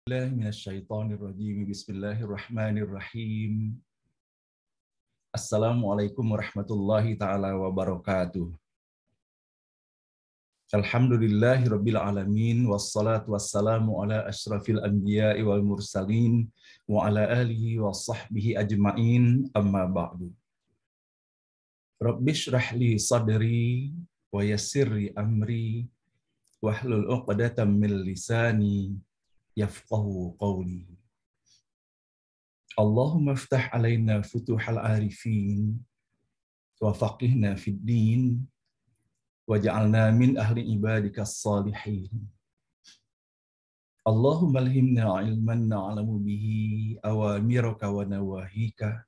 Minasyaitonirrajim. Bismillahirrahmanirrahim. Assalamualaikum warahmatullahi taala wabarakatuh. Alhamdulillahirabbil alamin wassalatu wassalamu ala asyrafil anbiya'i wal mursalin wa ala alihi wa sahbihi ajmain amma ba'du. Rabbishrah li sadri wa yassir li amri wahlul 'uqdatam min lisani yafqahu qawli. Allahumma iftah alaina futuhal arifin wa faqihna fid din waj'alna min ahli ibadikas salihin. Allahumma alhimna ilman na'lamu bihi awamiraka wa nawahika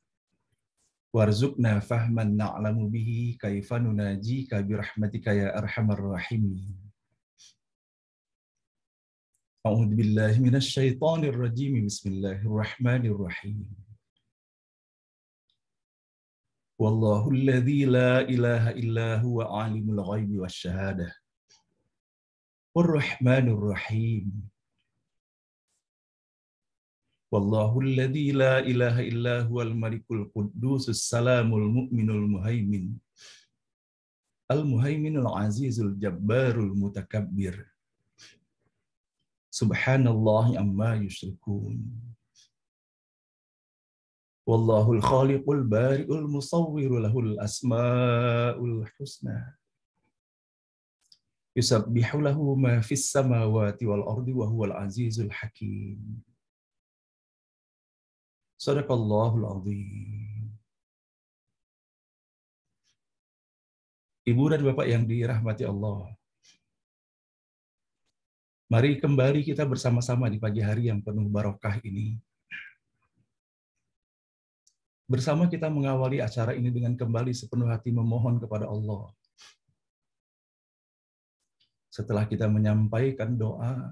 warzuqna fahman na'lamu bihi kaifa nunajika birahmatika ya arhamar rahimin. A'udzu billahi minasy syaithanir rajim. Bismillahirrahmanirrahim. Wallahu alladzi la ilaha illa huwa alimul ghaibi wasyahadah. Ar-Rahmanur Rahim. Wallahu alladzi la ilaha illa huwal malikul quddusus salamul mu'minul muhaimin. Al-muhaiminul azizul jabbarul mutakabbir. Subhanallahi amma yusyrikun. Wallahul khaliqul bari'ul musawwiru lahul asma'ul husna. Yusabbihu lahu ma fis samawati wal ardi wa huwal azizul hakim. Shadaqallahul azim. Ibu dan Bapak yang dirahmati Allah, mari kembali kita bersama-sama di pagi hari yang penuh barokah ini. Bersama kita mengawali acara ini dengan kembali sepenuh hati memohon kepada Allah. Setelah kita menyampaikan doa,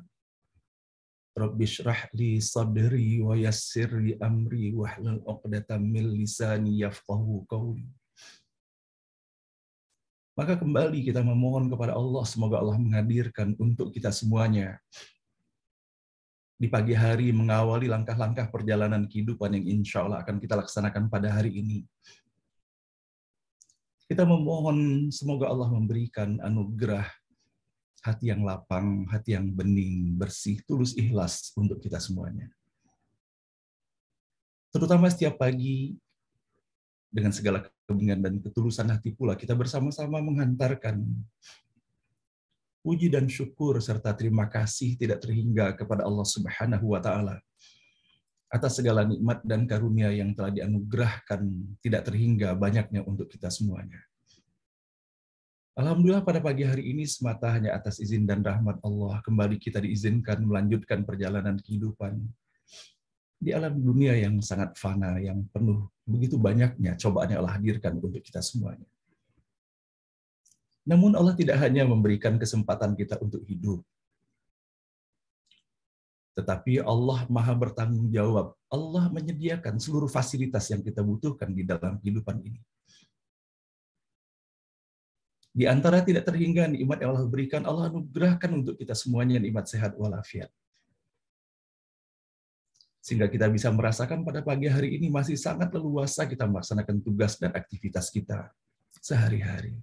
Rabbishrah li sadri wa yassir li amri wahlul 'uqdatam min lisani yafqahu qawli. Maka kembali kita memohon kepada Allah, semoga Allah menghadirkan untuk kita semuanya di pagi hari mengawali langkah-langkah perjalanan kehidupan yang insya Allah akan kita laksanakan pada hari ini. Kita memohon semoga Allah memberikan anugerah hati yang lapang, hati yang bening, bersih, tulus, ikhlas untuk kita semuanya. Terutama setiap pagi, dengan segala kebeningan dan ketulusan hati pula, kita bersama-sama menghantarkan puji dan syukur serta terima kasih tidak terhingga kepada Allah Subhanahu wa Ta'ala atas segala nikmat dan karunia yang telah dianugerahkan tidak terhingga banyaknya untuk kita semuanya. Alhamdulillah pada pagi hari ini semata hanya atas izin dan rahmat Allah kembali kita diizinkan melanjutkan perjalanan kehidupan di alam dunia yang sangat fana, yang penuh begitu banyaknya cobaan yang Allah hadirkan untuk kita semuanya. Namun Allah tidak hanya memberikan kesempatan kita untuk hidup, tetapi Allah Maha bertanggung jawab. Allah menyediakan seluruh fasilitas yang kita butuhkan di dalam kehidupan ini. Di antara tidak terhingga nikmat yang Allah berikan, Allah anugerahkan untuk kita semuanya nikmat sehat walafiat. Sehingga kita bisa merasakan pada pagi hari ini masih sangat leluasa kita melaksanakan tugas dan aktivitas kita sehari-hari.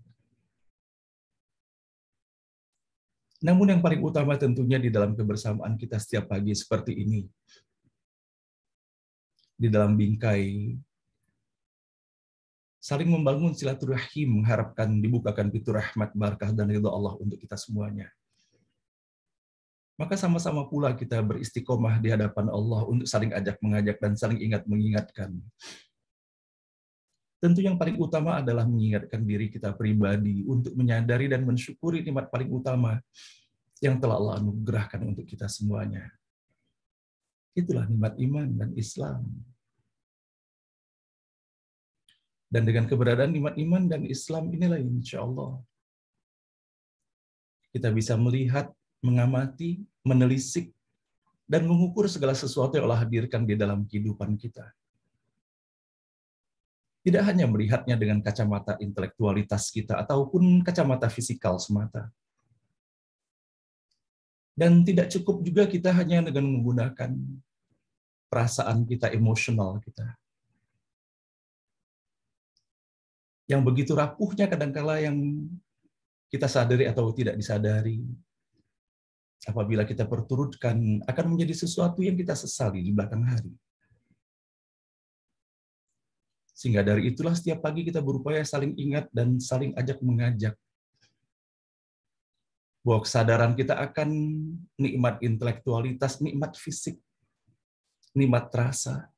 Namun yang paling utama tentunya di dalam kebersamaan kita setiap pagi seperti ini, di dalam bingkai saling membangun silaturahim, mengharapkan dibukakan pintu rahmat, barakah, dan ridha Allah untuk kita semuanya. Maka sama-sama pula kita beristiqomah di hadapan Allah untuk saling ajak mengajak dan saling ingat mengingatkan. Tentu yang paling utama adalah mengingatkan diri kita pribadi untuk menyadari dan mensyukuri nikmat paling utama yang telah Allah anugerahkan untuk kita semuanya. Itulah nikmat iman dan Islam. Dan dengan keberadaan nikmat iman dan Islam inilah insya Allah kita bisa melihat, mengamati, menelisik, dan mengukur segala sesuatu yang Allah hadirkan di dalam kehidupan kita. Tidak hanya melihatnya dengan kacamata intelektualitas kita ataupun kacamata fisikal semata. Dan tidak cukup juga kita hanya dengan menggunakan perasaan kita, emosional kita. Yang begitu rapuhnya kadangkala yang kita sadari atau tidak disadari. Apabila kita perturutkan, akan menjadi sesuatu yang kita sesali di belakang hari. Sehingga dari itulah setiap pagi kita berupaya saling ingat dan saling ajak mengajak. Bahwa kesadaran kita akan nikmat intelektualitas, nikmat fisik, nikmat rasa.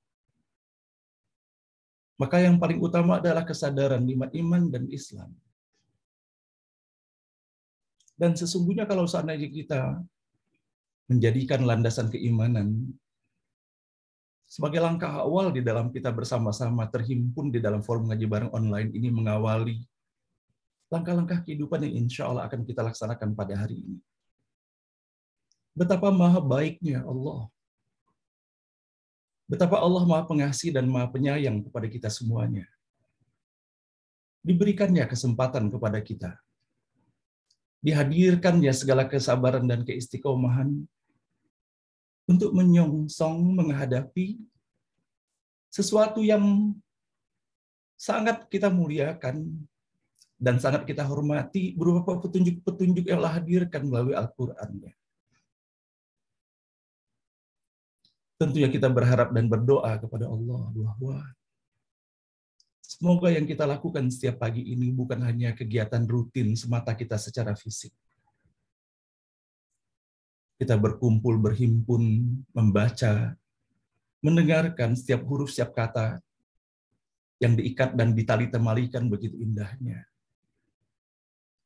Maka yang paling utama adalah kesadaran nikmat iman dan Islam. Dan sesungguhnya kalau seandainya kita menjadikan landasan keimanan sebagai langkah awal di dalam kita bersama-sama terhimpun di dalam forum ngaji bareng online ini mengawali langkah-langkah kehidupan yang insya Allah akan kita laksanakan pada hari ini. Betapa maha baiknya Allah. Betapa Allah maha pengasih dan maha penyayang kepada kita semuanya. Diberikannya kesempatan kepada kita. Dihadirkannya segala kesabaran dan keistiqomahan untuk menyongsong menghadapi sesuatu yang sangat kita muliakan dan sangat kita hormati berupa petunjuk-petunjuk yang Allah hadirkan melalui Al-Qur'an-Nya. Tentunya kita berharap dan berdoa kepada Allah bahwa semoga yang kita lakukan setiap pagi ini bukan hanya kegiatan rutin semata kita secara fisik. Kita berkumpul, berhimpun, membaca, mendengarkan setiap huruf, setiap kata yang diikat dan ditali temalikan begitu indahnya.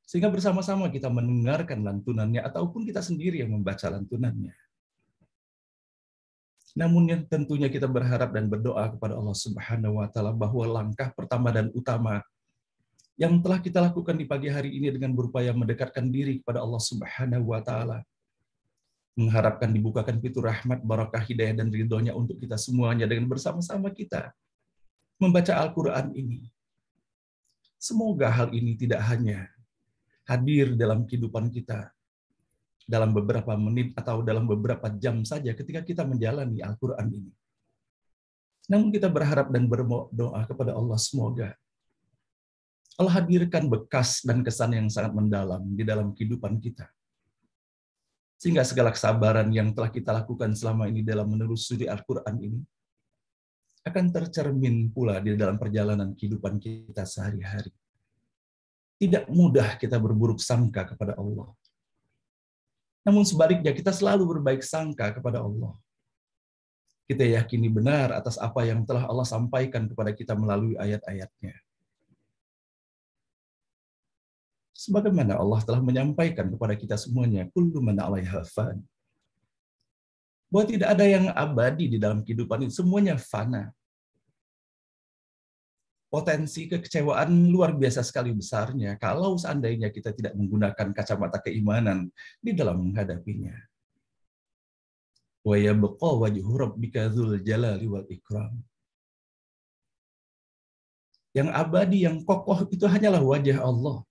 Sehingga bersama-sama kita mendengarkan lantunannya ataupun kita sendiri yang membaca lantunannya. Namun yang tentunya kita berharap dan berdoa kepada Allah Subhanahu wa taala bahwa langkah pertama dan utama yang telah kita lakukan di pagi hari ini dengan berupaya mendekatkan diri kepada Allah Subhanahu wa taala, mengharapkan dibukakan pintu rahmat, barakah, hidayah dan ridhonya untuk kita semuanya dengan bersama-sama kita membaca Al-Qur'an ini. Semoga hal ini tidak hanya hadir dalam kehidupan kita dalam beberapa menit atau dalam beberapa jam saja ketika kita menjalani Al-Qur'an ini. Namun kita berharap dan berdoa kepada Allah semoga Allah hadirkan bekas dan kesan yang sangat mendalam di dalam kehidupan kita. Sehingga segala kesabaran yang telah kita lakukan selama ini dalam menelusuri Al-Qur'an ini akan tercermin pula di dalam perjalanan kehidupan kita sehari-hari. Tidak mudah kita berburuk sangka kepada Allah. Namun sebaliknya kita selalu berbaik sangka kepada Allah. Kita yakini benar atas apa yang telah Allah sampaikan kepada kita melalui ayat-ayatnya. Sebagaimana Allah telah menyampaikan kepada kita semuanya, kullu man 'alaiha fan. Bahwa tidak ada yang abadi di dalam kehidupan ini, semuanya fana. Potensi kekecewaan luar biasa sekali besarnya kalau seandainya kita tidak menggunakan kacamata keimanan di dalam menghadapinya. Wa yabqa wajhu rabbika dzul jalali wal ikram. Yang abadi, yang kokoh itu hanyalah wajah Allah.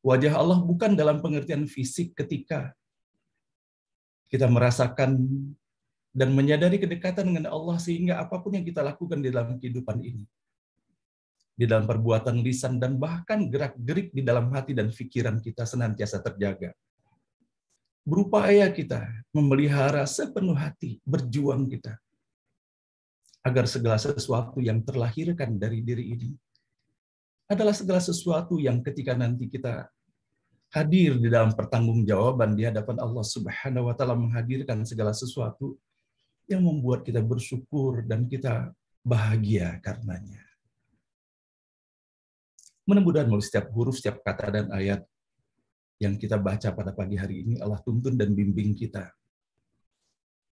Wajah Allah bukan dalam pengertian fisik ketika kita merasakan dan menyadari kedekatan dengan Allah sehingga apapun yang kita lakukan di dalam kehidupan ini, di dalam perbuatan lisan dan bahkan gerak-gerik di dalam hati dan pikiran kita senantiasa terjaga. Berupaya kita memelihara sepenuh hati, berjuang kita, agar segala sesuatu yang terlahirkan dari diri ini adalah segala sesuatu yang ketika nanti kita hadir di dalam pertanggungjawaban di hadapan Allah Subhanahu wa taala menghadirkan segala sesuatu yang membuat kita bersyukur dan kita bahagia karenanya. Mudah-mudahan melalui setiap huruf, setiap kata dan ayat yang kita baca pada pagi hari ini Allah tuntun dan bimbing kita.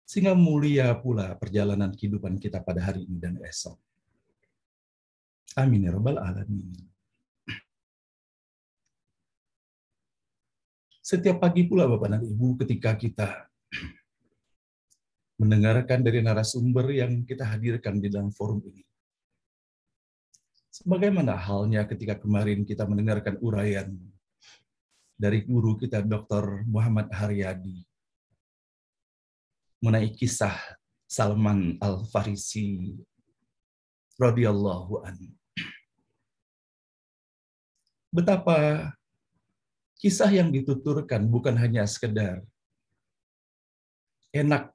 Sehingga mulia pula perjalanan kehidupan kita pada hari ini dan esok. Amin ya rabbal alamin. Setiap pagi pula Bapak dan Ibu ketika kita mendengarkan dari narasumber yang kita hadirkan di dalam forum ini. Sebagaimana halnya ketika kemarin kita mendengarkan uraian dari guru kita Dr. Muhammad Haryadi mengenai kisah Salman Al-Farisi radhiyallahu anhu. Betapa kisah yang dituturkan bukan hanya sekedar enak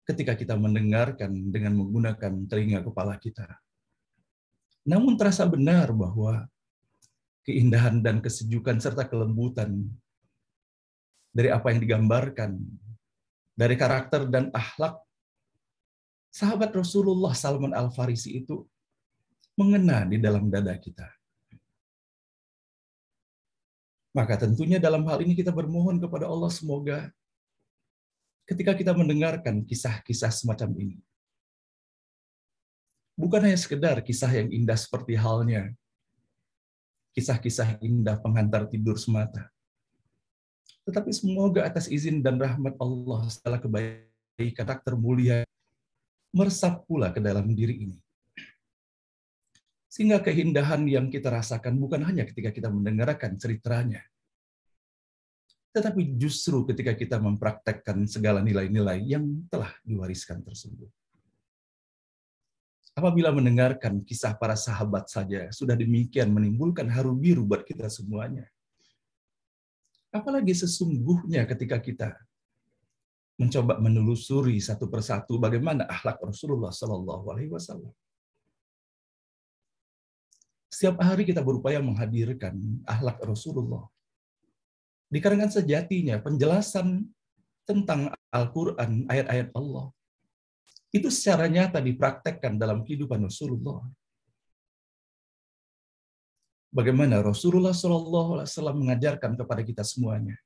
ketika kita mendengarkan dengan menggunakan telinga kepala kita. Namun terasa benar bahwa keindahan dan kesejukan serta kelembutan dari apa yang digambarkan, dari karakter dan akhlak sahabat Rasulullah Salman Al-Farisi itu mengena di dalam dada kita. Maka tentunya dalam hal ini kita bermohon kepada Allah semoga ketika kita mendengarkan kisah-kisah semacam ini, bukan hanya sekedar kisah yang indah seperti halnya kisah-kisah indah pengantar tidur semata, tetapi semoga atas izin dan rahmat Allah segala kebaikan karakter mulia meresap pula ke dalam diri ini. Sehingga keindahan yang kita rasakan bukan hanya ketika kita mendengarkan ceritanya, tetapi justru ketika kita mempraktekkan segala nilai-nilai yang telah diwariskan tersebut. Apabila mendengarkan kisah para sahabat saja sudah demikian menimbulkan haru biru buat kita semuanya, apalagi sesungguhnya ketika kita mencoba menelusuri satu persatu bagaimana akhlak Rasulullah Shallallahu Alaihi Wasallam. Setiap hari kita berupaya menghadirkan akhlak Rasulullah. Dikarenakan sejatinya penjelasan tentang Al-Quran, ayat-ayat Allah, itu secara nyata dipraktekkan dalam kehidupan Rasulullah. Bagaimana Rasulullah SAW mengajarkan kepada kita semuanya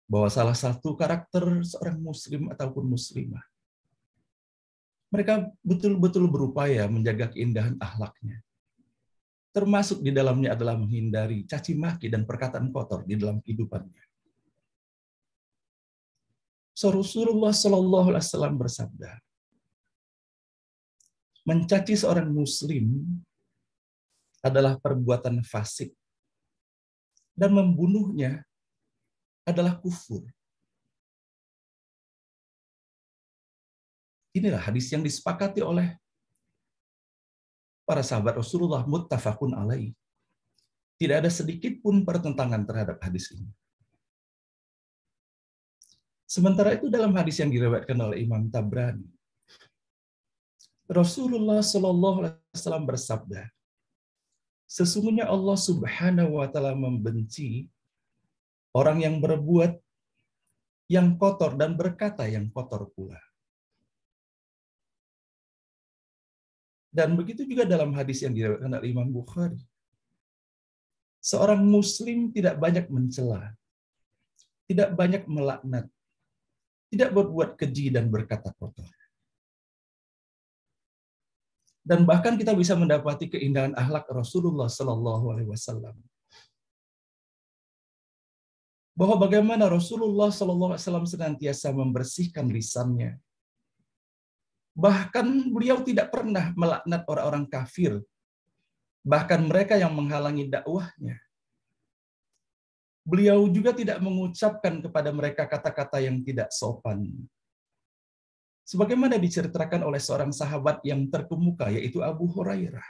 bahwa salah satu karakter seorang muslim ataupun muslimah, mereka betul-betul berupaya menjaga keindahan akhlaknya. Termasuk di dalamnya adalah menghindari caci maki dan perkataan kotor di dalam kehidupannya. So, Rasulullah SAW bersabda, mencaci seorang muslim adalah perbuatan fasik dan membunuhnya adalah kufur. Inilah hadis yang disepakati oleh para sahabat Rasulullah, muttafaqun alaih. Tidak ada sedikit pun pertentangan terhadap hadis ini. Sementara itu dalam hadis yang diriwayatkan oleh Imam Tabrani, Rasulullah SAW bersabda, sesungguhnya Allah Subhanahu wa Ta'ala membenci orang yang berbuat yang kotor dan berkata yang kotor pula. Dan begitu juga dalam hadis yang diriwayatkan oleh Imam Bukhari. Seorang muslim tidak banyak mencela, tidak banyak melaknat, tidak berbuat keji dan berkata kotor. Dan bahkan kita bisa mendapati keindahan akhlak Rasulullah Sallallahu Alaihi Wasallam. Bahwa bagaimana Rasulullah Sallallahu Alaihi Wasallam senantiasa membersihkan lisannya. Bahkan beliau tidak pernah melaknat orang-orang kafir, bahkan mereka yang menghalangi dakwahnya. Beliau juga tidak mengucapkan kepada mereka kata-kata yang tidak sopan. Sebagaimana diceritakan oleh seorang sahabat yang terkemuka, yaitu Abu Hurairah.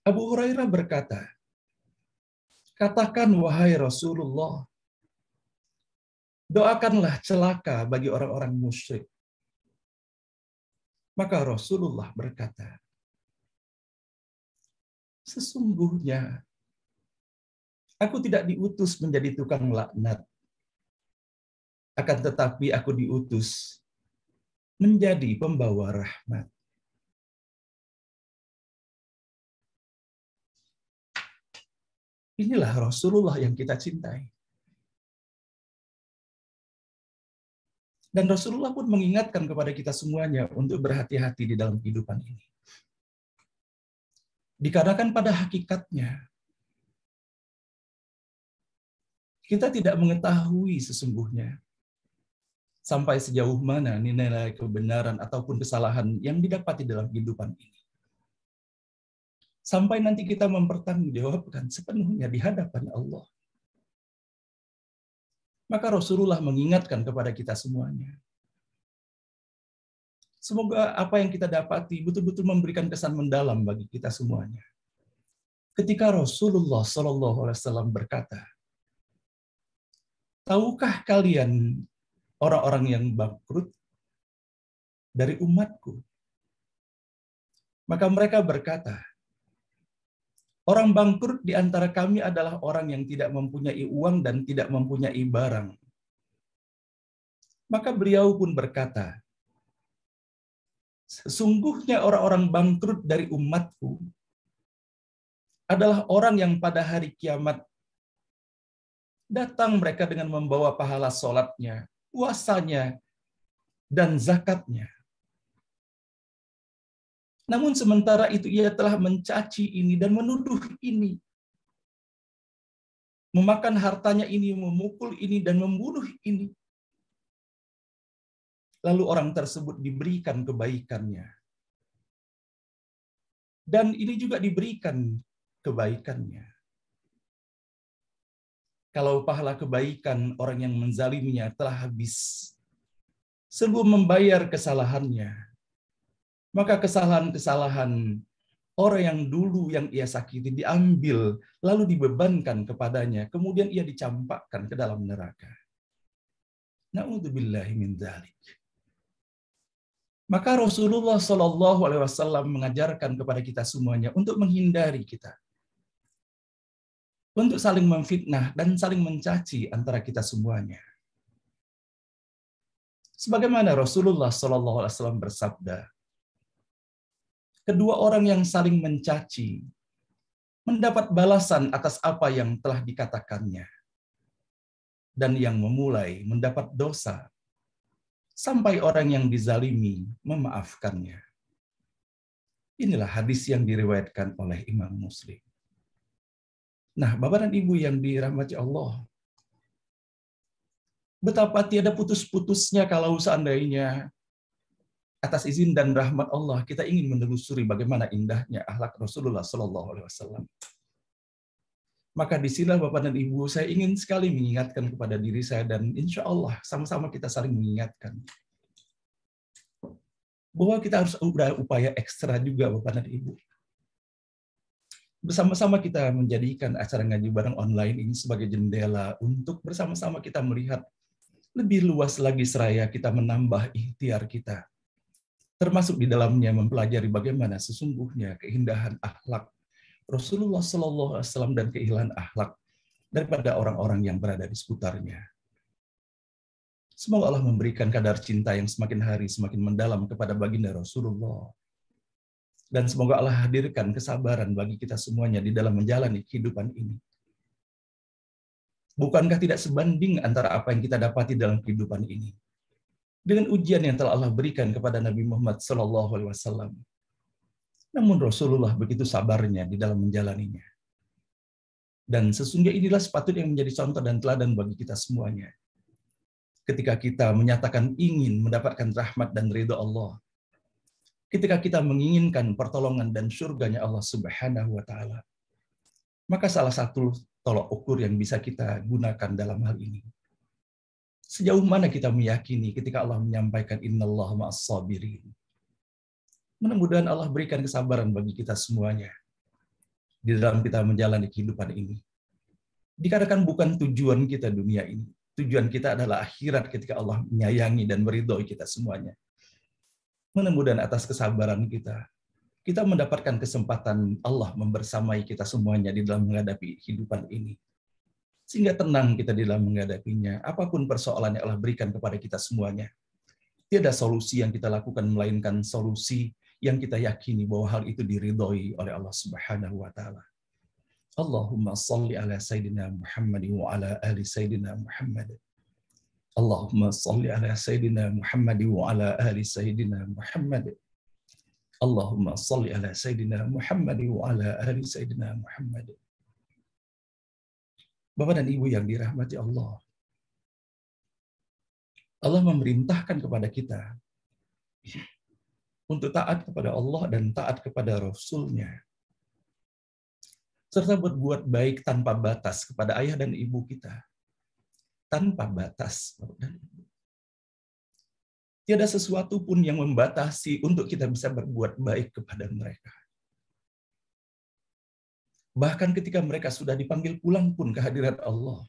Abu Hurairah berkata, katakan wahai Rasulullah, doakanlah celaka bagi orang-orang musyrik. Maka Rasulullah berkata, sesungguhnya aku tidak diutus menjadi tukang laknat, akan tetapi aku diutus menjadi pembawa rahmat. Inilah Rasulullah yang kita cintai. Dan Rasulullah pun mengingatkan kepada kita semuanya untuk berhati-hati di dalam kehidupan ini. Dikarenakan pada hakikatnya, kita tidak mengetahui sesungguhnya sampai sejauh mana nilai kebenaran ataupun kesalahan yang didapati dalam kehidupan ini. Sampai nanti kita mempertanggungjawabkan sepenuhnya di hadapan Allah. Maka Rasulullah mengingatkan kepada kita semuanya. Semoga apa yang kita dapati betul-betul memberikan kesan mendalam bagi kita semuanya. Ketika Rasulullah SAW berkata, tahukah kalian orang-orang yang bangkrut dari umatku? Maka mereka berkata, orang bangkrut di antara kami adalah orang yang tidak mempunyai uang dan tidak mempunyai barang. Maka beliau pun berkata, sesungguhnya orang-orang bangkrut dari umatku adalah orang yang pada hari kiamat datang mereka dengan membawa pahala sholatnya, puasanya, dan zakatnya. Namun sementara itu ia telah mencaci ini dan menuduh ini. Memakan hartanya ini, memukul ini, dan membunuh ini. Lalu orang tersebut diberikan kebaikannya. Dan ini juga diberikan kebaikannya. Kalau pahala kebaikan orang yang menzaliminya telah habis sebelum membayar kesalahannya, maka kesalahan-kesalahan orang yang dulu yang ia sakiti diambil, lalu dibebankan kepadanya, kemudian ia dicampakkan ke dalam neraka. Na'udzubillahi min dzalik. Maka Rasulullah SAW mengajarkan kepada kita semuanya untuk menghindari kita, untuk saling memfitnah dan saling mencaci antara kita semuanya. Sebagaimana Rasulullah SAW bersabda, kedua orang yang saling mencaci mendapat balasan atas apa yang telah dikatakannya. Dan yang memulai mendapat dosa sampai orang yang dizalimi memaafkannya. Inilah hadis yang diriwayatkan oleh Imam Muslim. Nah, Bapak dan Ibu yang dirahmati Allah, betapa tiada putus-putusnya kalau seandainya atas izin dan rahmat Allah kita ingin menelusuri bagaimana indahnya akhlak Rasulullah SAW. Maka disinilah Bapak dan Ibu, saya ingin sekali mengingatkan kepada diri saya dan insya Allah sama-sama kita saling mengingatkan bahwa kita harus upaya ekstra juga Bapak dan Ibu. Bersama-sama kita menjadikan acara ngaji bareng online ini sebagai jendela untuk bersama-sama kita melihat lebih luas lagi seraya kita menambah ikhtiar kita. Termasuk di dalamnya mempelajari bagaimana sesungguhnya keindahan akhlak Rasulullah SAW dan keindahan akhlak daripada orang-orang yang berada di seputarnya. Semoga Allah memberikan kadar cinta yang semakin hari semakin mendalam kepada baginda Rasulullah. Dan semoga Allah hadirkan kesabaran bagi kita semuanya di dalam menjalani kehidupan ini. Bukankah tidak sebanding antara apa yang kita dapati dalam kehidupan ini dengan ujian yang telah Allah berikan kepada Nabi Muhammad SAW. Namun Rasulullah begitu sabarnya di dalam menjalaninya. Dan sesungguhnya inilah sepatutnya yang menjadi contoh dan teladan bagi kita semuanya. Ketika kita menyatakan ingin mendapatkan rahmat dan ridha Allah, ketika kita menginginkan pertolongan dan surganya Allah Subhanahu wa Ta'ala, maka salah satu tolok ukur yang bisa kita gunakan dalam hal ini, sejauh mana kita meyakini ketika Allah menyampaikan innallaha ma'as sabirin. Mudah-mudahan Allah berikan kesabaran bagi kita semuanya di dalam kita menjalani kehidupan ini. Dikarenakan bukan tujuan kita dunia ini. Tujuan kita adalah akhirat ketika Allah menyayangi dan meridhoi kita semuanya. Mudah-mudahan atas kesabaran kita mendapatkan kesempatan Allah membersamai kita semuanya di dalam menghadapi kehidupan ini. Sehingga tenang kita di dalam menghadapinya. Apapun persoalan yang Allah berikan kepada kita semuanya. Tiada solusi yang kita lakukan melainkan solusi yang kita yakini bahwa hal itu diridhoi oleh Allah Subhanahu wa Ta'ala. Allahumma salli ala Sayyidina Muhammad wa ala ali Sayyidina Muhammad. Allahumma salli ala Sayyidina Muhammad wa ala ali Sayyidina Muhammad. Allahumma salli ala Sayyidina Muhammad wa ala ali Sayyidina Muhammad. Bapak dan Ibu yang dirahmati Allah, Allah memerintahkan kepada kita untuk taat kepada Allah dan taat kepada Rasul-Nya. serta berbuat baik tanpa batas kepada ayah dan ibu kita. Tanpa batas. Tiada sesuatu pun yang membatasi untuk kita bisa berbuat baik kepada mereka. Bahkan ketika mereka sudah dipanggil pulang pun ke hadirat Allah.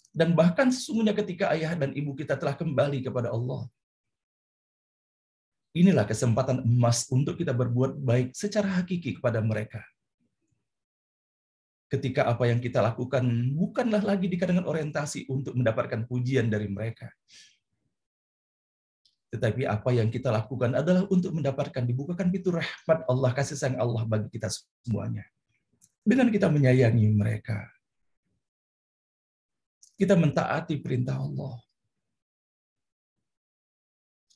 Dan bahkan sesungguhnya ketika ayah dan ibu kita telah kembali kepada Allah. Inilah kesempatan emas untuk kita berbuat baik secara hakiki kepada mereka. Ketika apa yang kita lakukan bukanlah lagi dikarenakan orientasi untuk mendapatkan pujian dari mereka. Tetapi apa yang kita lakukan adalah untuk mendapatkan dibukakan pintu rahmat Allah, kasih sayang Allah bagi kita semuanya. Dengan kita menyayangi mereka. Kita mentaati perintah Allah.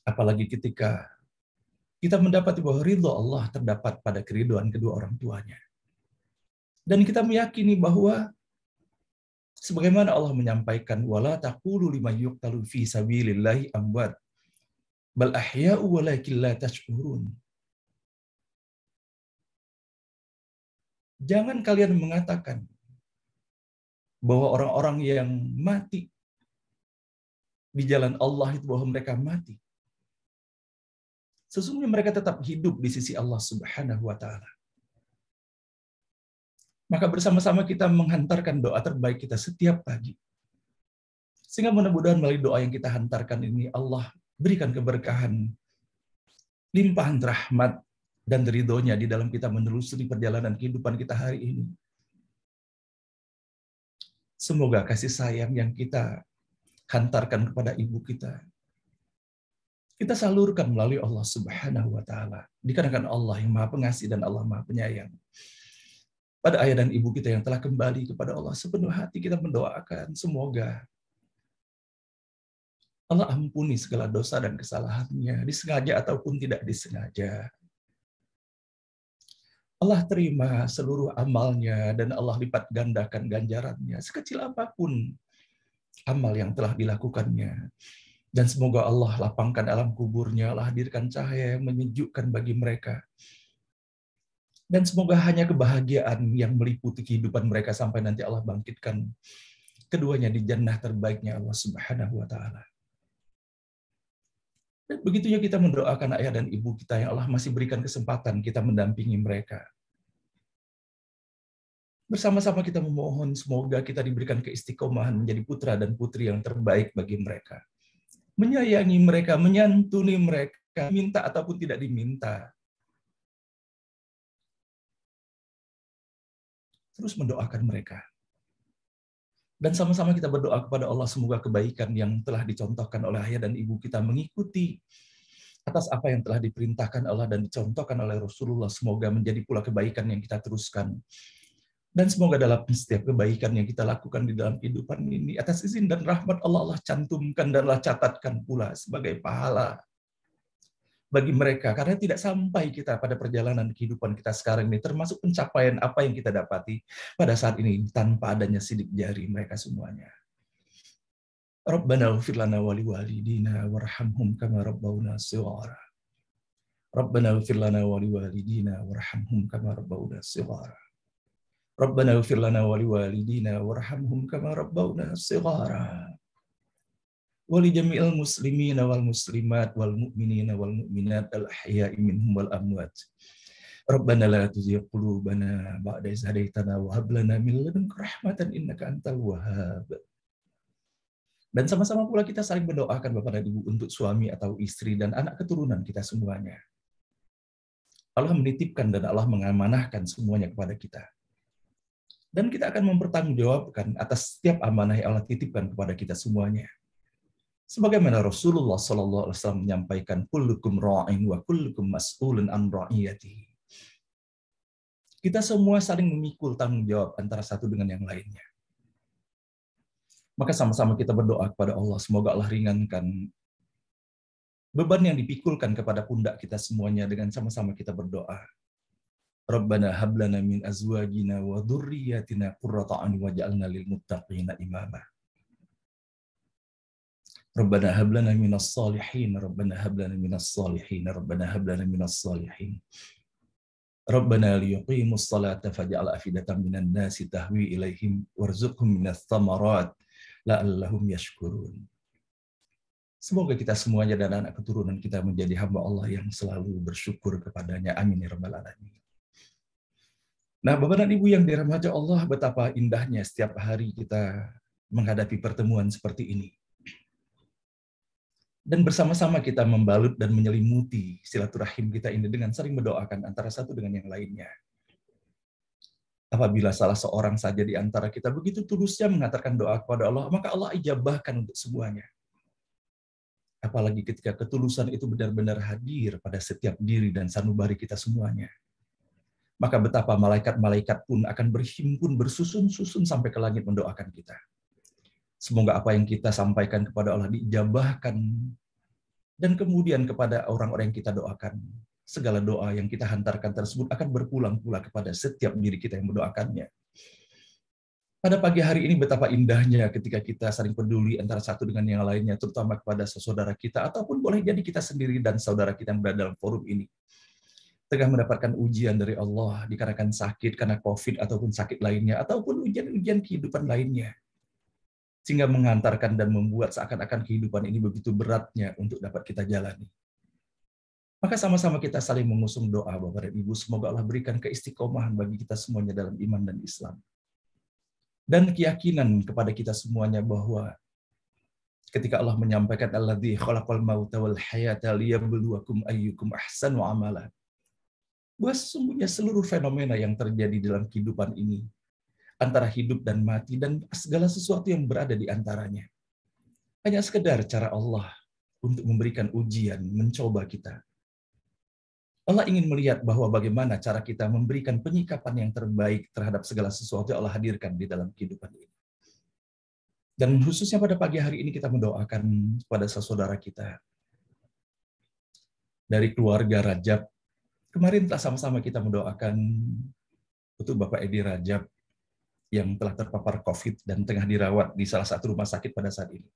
Apalagi ketika kita mendapati bahwa ridho Allah terdapat pada keriduan kedua orang tuanya. Dan kita meyakini bahwa sebagaimana Allah menyampaikan, wala taqulu liman yuqtalu fi sabilillahi amwat bal ahya'u walakin la tash'urun. Jangan kalian mengatakan bahwa orang-orang yang mati di jalan Allah itu bahwa mereka mati. Sesungguhnya mereka tetap hidup di sisi Allah Subhanahu wa taala. Maka bersama-sama kita menghantarkan doa terbaik kita setiap pagi. Sehingga mudah-mudahan melalui doa yang kita hantarkan ini Allah berikan keberkahan, limpahan rahmat dan ridhonya di dalam kita menelusuri perjalanan kehidupan kita hari ini. Semoga kasih sayang yang kita hantarkan kepada ibu kita salurkan melalui Allah Subhanahu wa taala. Dikarenakan Allah yang Maha Pengasih dan Allah Maha Penyayang. Pada ayah dan ibu kita yang telah kembali kepada Allah, sepenuh hati kita mendoakan semoga Allah ampuni segala dosa dan kesalahannya, disengaja ataupun tidak disengaja. Allah terima seluruh amalnya dan Allah lipat gandakan ganjarannya, sekecil apapun amal yang telah dilakukannya. Dan semoga Allah lapangkan alam kuburnya, Allah hadirkan cahaya yang menyejukkan bagi mereka. Dan semoga hanya kebahagiaan yang meliputi kehidupan mereka sampai nanti Allah bangkitkan keduanya di jannah terbaiknya Allah Subhanahu wa taala. Dan begitunya kita mendoakan ayah dan ibu kita yang Allah masih berikan kesempatan kita mendampingi mereka. Bersama-sama kita memohon semoga kita diberikan keistiqomahan menjadi putra dan putri yang terbaik bagi mereka. Menyayangi mereka, menyantuni mereka, minta ataupun tidak diminta. Terus mendoakan mereka. Dan sama-sama kita berdoa kepada Allah semoga kebaikan yang telah dicontohkan oleh ayah dan ibu kita mengikuti atas apa yang telah diperintahkan Allah dan dicontohkan oleh Rasulullah. Semoga menjadi pula kebaikan yang kita teruskan. Dan semoga dalam setiap kebaikan yang kita lakukan di dalam kehidupan ini, atas izin dan rahmat Allah, Allah cantumkan dan Allah catatkan pula sebagai pahala bagi mereka. Karena tidak sampai kita pada perjalanan kehidupan kita sekarang ini, termasuk pencapaian apa yang kita dapati pada saat ini, tanpa adanya sidik jari mereka semuanya. Rabbana ighfir lana wa liwalidina warhamhum kama rabbawna shighara. Rabbana ighfir lana wa liwalidina warhamhum kama rabbawna shighara. Rabbana ighfir lana wa liwalidina warhamhum kama rabbawna shighara. Wa li jami'il muslimina wal muslimat wal mu'minina wal mu'minat al ahya'i minhum wal amwat. Rabbana la tuzigh qulubana ba'da idh hadaytana wa hab lana min ladunka rahmatan innaka antal wahhab. Dan sama-sama pula kita saling mendoakan Bapak dan Ibu untuk suami atau istri dan anak keturunan kita semuanya. Allah menitipkan dan Allah mengamanahkan semuanya kepada kita. Dan kita akan mempertanggungjawabkan atas setiap amanah yang Allah titipkan kepada kita semuanya. Sebagaimana Rasulullah SAW menyampaikan, kullukum ra'in wa kullukum mas'ulun an ra'iyatihi. Kita semua saling memikul tanggung jawab antara satu dengan yang lainnya. Maka sama-sama kita berdoa kepada Allah, semoga Allah ringankan beban yang dipikulkan kepada pundak kita semuanya dengan sama-sama kita berdoa. Rabbana hab lana min azwajina wa dzurriyyatina qurrata a'yun waj'alna lil muttaqina imama. Rabbana hab lana minas shalihin, Rabbana hab lana minas shalihin, Rabbana hab lana minas shalihin. Rabbana liyuqimus salata faj'al afidatan minan nasi tahwi ilaihim warzuqhum minas thamarat la'allahum yashkurun. Semoga kita semuanya dan anak keturunan kita menjadi hamba Allah yang selalu bersyukur kepadanya. Amin ya rabbal alamin. Nah, Bapak dan Ibu yang dirahmati Allah, betapa indahnya setiap hari kita menghadapi pertemuan seperti ini. Dan bersama-sama kita membalut dan menyelimuti silaturahim kita ini dengan saling mendoakan antara satu dengan yang lainnya. Apabila salah seorang saja di antara kita begitu tulusnya mengatakan doa kepada Allah, maka Allah ijabahkan untuk semuanya. Apalagi ketika ketulusan itu benar-benar hadir pada setiap diri dan sanubari kita semuanya. Maka betapa malaikat-malaikat pun akan berhimpun, bersusun-susun sampai ke langit mendoakan kita. Semoga apa yang kita sampaikan kepada Allah diijabahkan, dan kemudian kepada orang-orang yang kita doakan, segala doa yang kita hantarkan tersebut akan berpulang pula kepada setiap diri kita yang mendoakannya. Pada pagi hari ini betapa indahnya ketika kita saling peduli antara satu dengan yang lainnya, terutama kepada saudara kita, ataupun boleh jadi kita sendiri dan saudara kita yang berada dalam forum ini. Tengah mendapatkan ujian dari Allah, dikarenakan sakit karena COVID ataupun sakit lainnya, ataupun ujian-ujian kehidupan lainnya. Sehingga mengantarkan dan membuat seakan-akan kehidupan ini begitu beratnya untuk dapat kita jalani. Maka sama-sama kita saling mengusung doa, Bapak dan Ibu, semoga Allah berikan keistiqomahan bagi kita semuanya dalam iman dan Islam. Dan keyakinan kepada kita semuanya bahwa ketika Allah menyampaikan alladzi khalaqal mauta wal hayata liyabluwakum ayyukum ahsanu amala, bahwa sesungguhnya seluruh fenomena yang terjadi dalam kehidupan ini, antara hidup dan mati, dan segala sesuatu yang berada di antaranya, hanya sekedar cara Allah untuk memberikan ujian, mencoba kita. Allah ingin melihat bahwa bagaimana cara kita memberikan penyikapan yang terbaik terhadap segala sesuatu yang Allah hadirkan di dalam kehidupan ini. Dan khususnya pada pagi hari ini kita mendoakan kepada saudara kita dari keluarga Rajab. Kemarin telah sama-sama kita mendoakan untuk Bapak Edi Rajab yang telah terpapar COVID dan tengah dirawat di salah satu rumah sakit pada saat ini.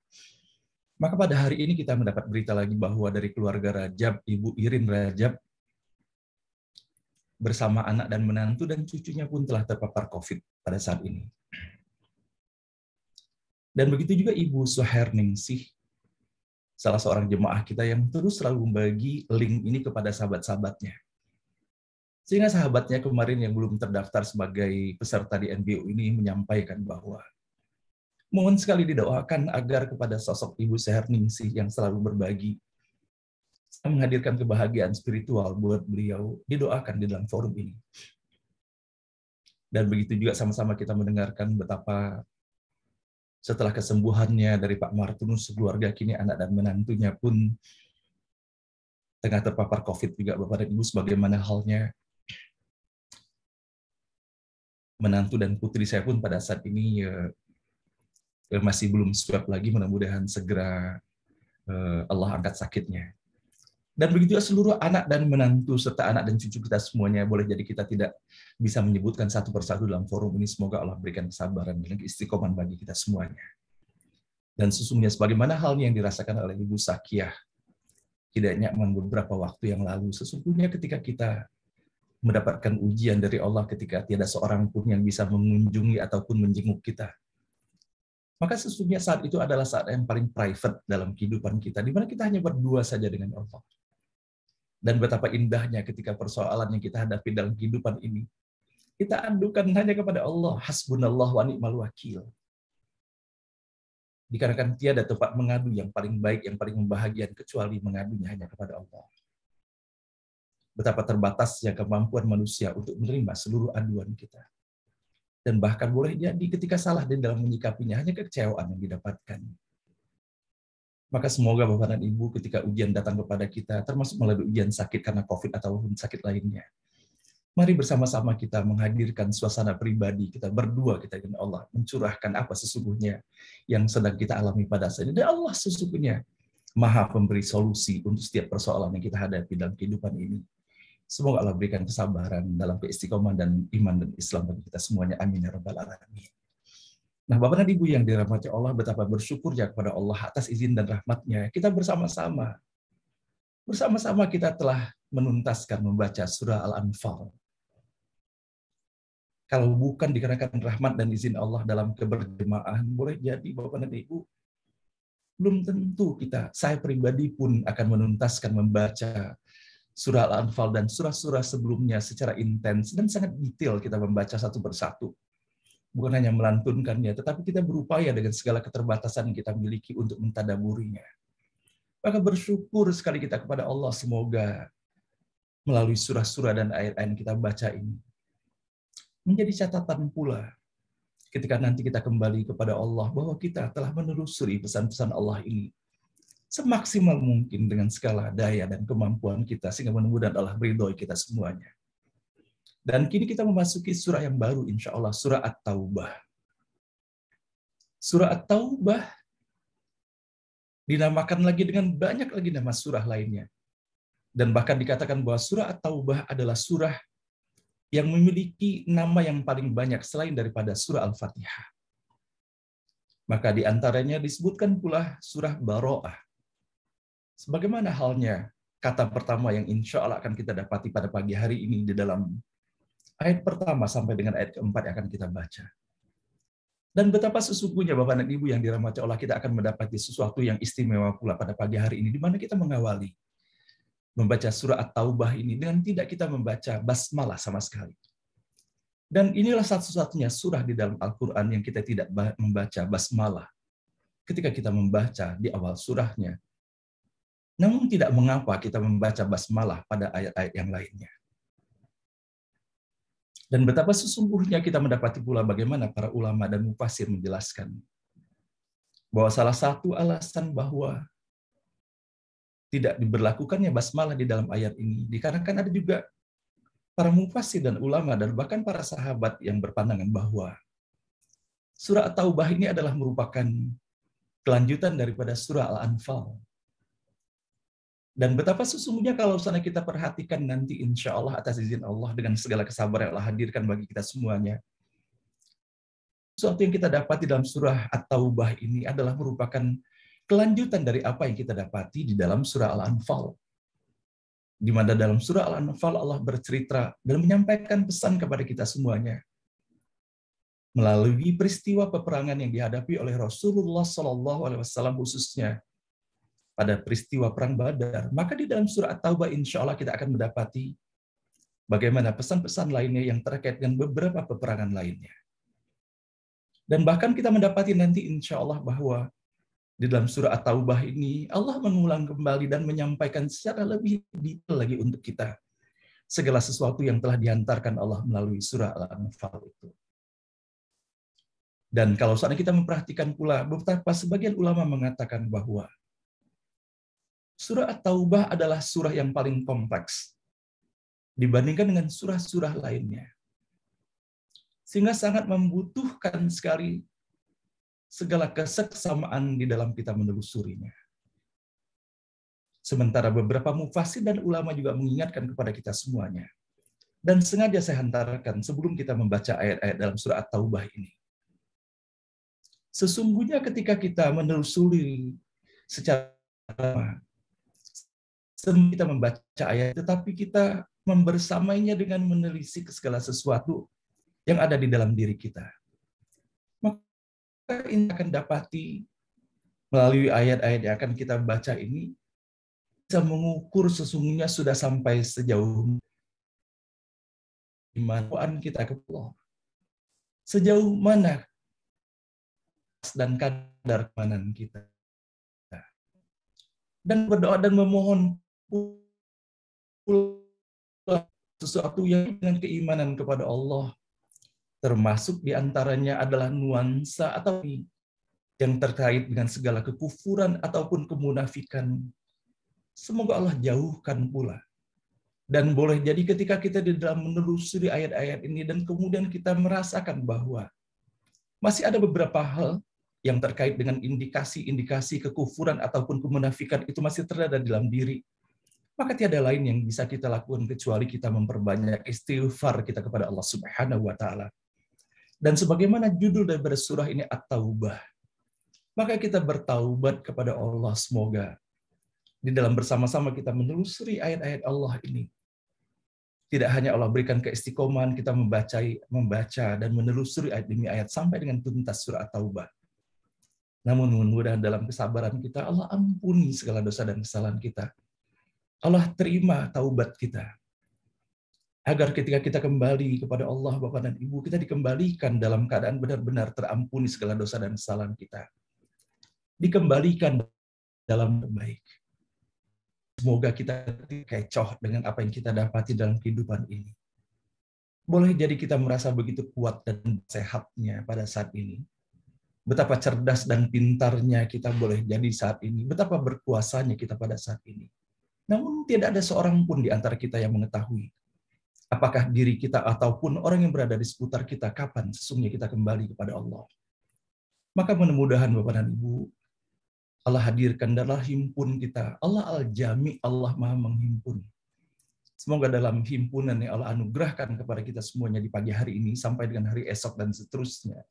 Maka pada hari ini kita mendapat berita lagi bahwa dari keluarga Rajab, Ibu Irin Rajab, bersama anak dan menantu dan cucunya pun telah terpapar COVID pada saat ini. Dan begitu juga Ibu Suherningsih, salah seorang jemaah kita yang terus selalu membagi link ini kepada sahabat-sahabatnya. Sehingga sahabatnya kemarin yang belum terdaftar sebagai peserta di NBO ini menyampaikan bahwa mohon sekali didoakan agar kepada sosok Ibu Suherningsih yang selalu berbagi, menghadirkan kebahagiaan spiritual buat beliau, didoakan di dalam forum ini. Dan begitu juga sama-sama kita mendengarkan betapa setelah kesembuhannya dari Pak Martinus, keluarga kini anak dan menantunya pun tengah terpapar COVID juga, Bapak dan Ibu, sebagaimana halnya menantu dan putri saya pun pada saat ini masih belum swab lagi, mudah-mudahan segera Allah angkat sakitnya. Dan begitu juga seluruh anak dan menantu serta anak dan cucu kita semuanya, boleh jadi kita tidak bisa menyebutkan satu persatu dalam forum ini, semoga Allah berikan kesabaran dan keistiqomahan bagi kita semuanya. Dan sesungguhnya sebagaimana halnya yang dirasakan oleh Ibu Sakiyah tidak nyaman beberapa waktu yang lalu, sesungguhnya ketika kita mendapatkan ujian dari Allah ketika tiada seorang pun yang bisa mengunjungi ataupun menjenguk kita, maka sesungguhnya saat itu adalah saat yang paling private dalam kehidupan kita, di mana kita hanya berdua saja dengan Allah. Dan betapa indahnya ketika persoalan yang kita hadapi dalam kehidupan ini, kita adukan hanya kepada Allah, hasbunallah wa ni'mal wakil. Dikarenakan tiada tempat mengadu yang paling baik, yang paling membahagiakan kecuali mengadunya hanya kepada Allah. Betapa terbatasnya kemampuan manusia untuk menerima seluruh aduan kita. Dan bahkan boleh jadi ketika salah di dalam menyikapinya, hanya kekecewaan yang didapatkan. Maka semoga Bapak dan Ibu ketika ujian datang kepada kita, termasuk melalui ujian sakit karena COVID ataupun sakit lainnya, mari bersama-sama kita menghadirkan suasana pribadi kita berdua kita dengan Allah, mencurahkan apa sesungguhnya yang sedang kita alami pada saat ini. Dan Allah sesungguhnya Maha Pemberi solusi untuk setiap persoalan yang kita hadapi dalam kehidupan ini. Semoga Allah berikan kesabaran dalam keistiqomahan dan iman dan Islam bagi kita semuanya. Amin ya rabbal alamin. Nah, Bapak dan Ibu yang dirahmati Allah, betapa bersyukurnya kepada Allah atas izin dan rahmat-Nya. Kita bersama-sama kita telah menuntaskan membaca surah Al-Anfal. Kalau bukan dikarenakan rahmat dan izin Allah dalam keberjemaah, boleh jadi Bapak dan Ibu, belum tentu saya pribadi pun akan menuntaskan membaca surah Al-Anfal dan surah-surah sebelumnya secara intens dan sangat detail kita membaca satu persatu. Bukan hanya melantunkannya, tetapi kita berupaya dengan segala keterbatasan yang kita miliki untuk mentadaburinya. Maka bersyukur sekali kita kepada Allah, semoga melalui surah-surah dan ayat-ayat yang kita baca ini menjadi catatan pula ketika nanti kita kembali kepada Allah bahwa kita telah menelusuri pesan-pesan Allah ini semaksimal mungkin dengan segala daya dan kemampuan kita, sehingga mudah-mudahan Allah meridhoi kita semuanya. Dan kini kita memasuki surah yang baru, insya Allah, surah At-Taubah. Surah At-Taubah dinamakan lagi dengan banyak lagi nama surah lainnya. Dan bahkan dikatakan bahwa surah At-Taubah adalah surah yang memiliki nama yang paling banyak selain daripada surah Al-Fatihah. Maka di antaranya disebutkan pula surah Baro'ah. Sebagaimana halnya kata pertama yang insya Allah akan kita dapati pada pagi hari ini di dalam ayat pertama sampai dengan ayat keempat yang akan kita baca. Dan betapa sesungguhnya Bapak dan Ibu yang dirahmati Allah, kita akan mendapati sesuatu yang istimewa pula pada pagi hari ini, di mana kita mengawali membaca surah At-Taubah ini dengan tidak kita membaca basmalah sama sekali. Dan inilah satu-satunya surah di dalam Al-Quran yang kita tidak membaca basmalah ketika kita membaca di awal surahnya. Namun tidak mengapa kita membaca basmalah pada ayat-ayat yang lainnya. Dan betapa sesungguhnya kita mendapati pula bagaimana para ulama dan mufassir menjelaskan bahwa salah satu alasan bahwa tidak diberlakukannya basmalah di dalam ayat ini dikarenakan ada juga para mufassir dan ulama dan bahkan para sahabat yang berpandangan bahwa surah At-Taubah ini adalah merupakan kelanjutan daripada surah Al-Anfal. Dan betapa sesungguhnya kalau sana kita perhatikan nanti insya Allah atas izin Allah dengan segala kesabaran yang Allah hadirkan bagi kita semuanya, sesuatu yang kita dapati dalam surah At-Taubah ini adalah merupakan kelanjutan dari apa yang kita dapati di dalam surah Al-Anfal. Di mana dalam surah Al-Anfal Allah bercerita dan menyampaikan pesan kepada kita semuanya melalui peristiwa peperangan yang dihadapi oleh Rasulullah SAW khususnya pada peristiwa Perang Badar. Maka di dalam surah At-Taubah insya Allah kita akan mendapati bagaimana pesan-pesan lainnya yang terkait dengan beberapa peperangan lainnya. Dan bahkan kita mendapati nanti insya Allah bahwa di dalam surah At-Taubah ini Allah mengulang kembali dan menyampaikan secara lebih detail lagi untuk kita segala sesuatu yang telah dihantarkan Allah melalui surah Al-Anfal itu. Dan kalau saat kita memperhatikan pula betapa sebagian ulama mengatakan bahwa surah At-Taubah adalah surah yang paling kompleks dibandingkan dengan surah-surah lainnya. Sehingga sangat membutuhkan sekali segala keseksamaan di dalam kita menelusurinya. Sementara beberapa mufassir dan ulama juga mengingatkan kepada kita semuanya. Dan sengaja saya hantarkan sebelum kita membaca ayat-ayat dalam surah At-Taubah ini. Sesungguhnya ketika kita menelusuri secara kita membaca ayat, tetapi kita membersamainya dengan menelisik segala sesuatu yang ada di dalam diri kita. Maka ini akan dapati melalui ayat-ayat yang akan kita baca ini, bisa mengukur sesungguhnya sudah sampai sejauh iman kita ke Allah. Sejauh mana dan kadar keimanan kita. Dan berdoa dan memohon sesuatu yang dengan keimanan kepada Allah, termasuk diantaranya adalah nuansa atau yang terkait dengan segala kekufuran ataupun kemunafikan. Semoga Allah jauhkan pula. Dan boleh jadi ketika kita di dalam menelusuri ayat-ayat ini dan kemudian kita merasakan bahwa masih ada beberapa hal yang terkait dengan indikasi-indikasi kekufuran ataupun kemunafikan itu masih terada dalam diri, maka tiada lain yang bisa kita lakukan kecuali kita memperbanyak istighfar kita kepada Allah Subhanahu wa taala. Dan sebagaimana judul daripada surah ini At-Taubah, maka kita bertaubat kepada Allah. Semoga di dalam bersama-sama kita menelusuri ayat-ayat Allah ini Tidak hanya Allah berikan keistiqomahan kita membaca dan menelusuri ayat demi ayat sampai dengan tuntas surah At-Taubah. Namun mudah-mudahan dalam kesabaran kita, Allah ampuni segala dosa dan kesalahan kita. Allah terima taubat kita. Agar ketika kita kembali kepada Allah, Bapak dan Ibu, kita dikembalikan dalam keadaan benar-benar terampuni segala dosa dan kesalahan kita. Dikembalikan dalam baik. Semoga kita kecoh dengan apa yang kita dapati dalam kehidupan ini. Boleh jadi kita merasa begitu kuat dan sehatnya pada saat ini. Betapa cerdas dan pintarnya kita boleh jadi saat ini. Betapa berkuasanya kita pada saat ini. Namun tidak ada seorang pun di antara kita yang mengetahui apakah diri kita ataupun orang yang berada di seputar kita kapan sesungguhnya kita kembali kepada Allah. Maka mudah-mudahan Bapak dan Ibu, Allah hadirkan dalam himpun kita. Allah Al-Jami, Allah Maha menghimpun. Semoga dalam himpunan yang Allah anugerahkan kepada kita semuanya di pagi hari ini sampai dengan hari esok dan seterusnya,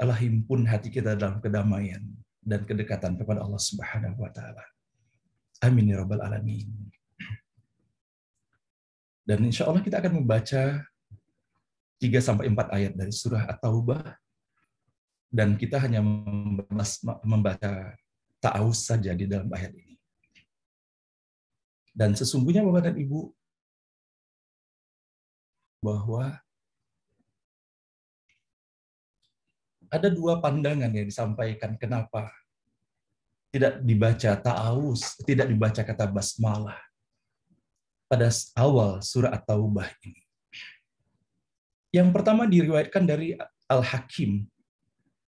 Allah himpun hati kita dalam kedamaian dan kedekatan kepada Allah Subhanahu wa taala. Amin ya rabbal alamin. Dan insya Allah kita akan membaca 3-4 ayat dari surah At-Taubah. Dan kita hanya membaca ta'awuz saja di dalam ayat ini. Dan sesungguhnya Bapak dan Ibu, bahwa ada 2 pandangan yang disampaikan kenapa tidak dibaca ta'awuz, tidak dibaca kata basmalah pada awal surah At-Taubah ini. Yang pertama diriwayatkan dari Al-Hakim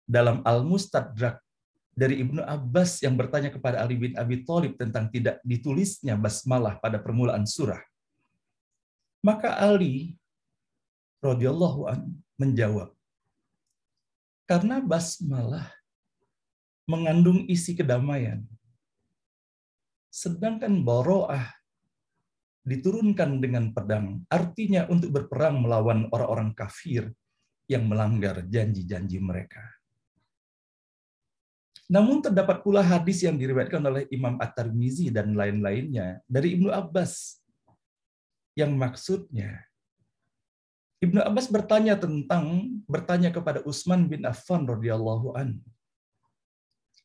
dalam Al-Mustadrak dari Ibnu Abbas yang bertanya kepada Ali bin Abi Thalib tentang tidak ditulisnya basmalah pada permulaan surah. Maka Ali radhiyallahu anhu menjawab, karena basmalah mengandung isi kedamaian, sedangkan baro'ah diturunkan dengan pedang, artinya untuk berperang melawan orang-orang kafir yang melanggar janji-janji mereka. Namun terdapat pula hadis yang diriwayatkan oleh Imam At-Tirmizi dan lain-lainnya dari Ibnu Abbas, yang maksudnya Ibnu Abbas bertanya kepada Utsman bin Affan radhiyallahu anhu,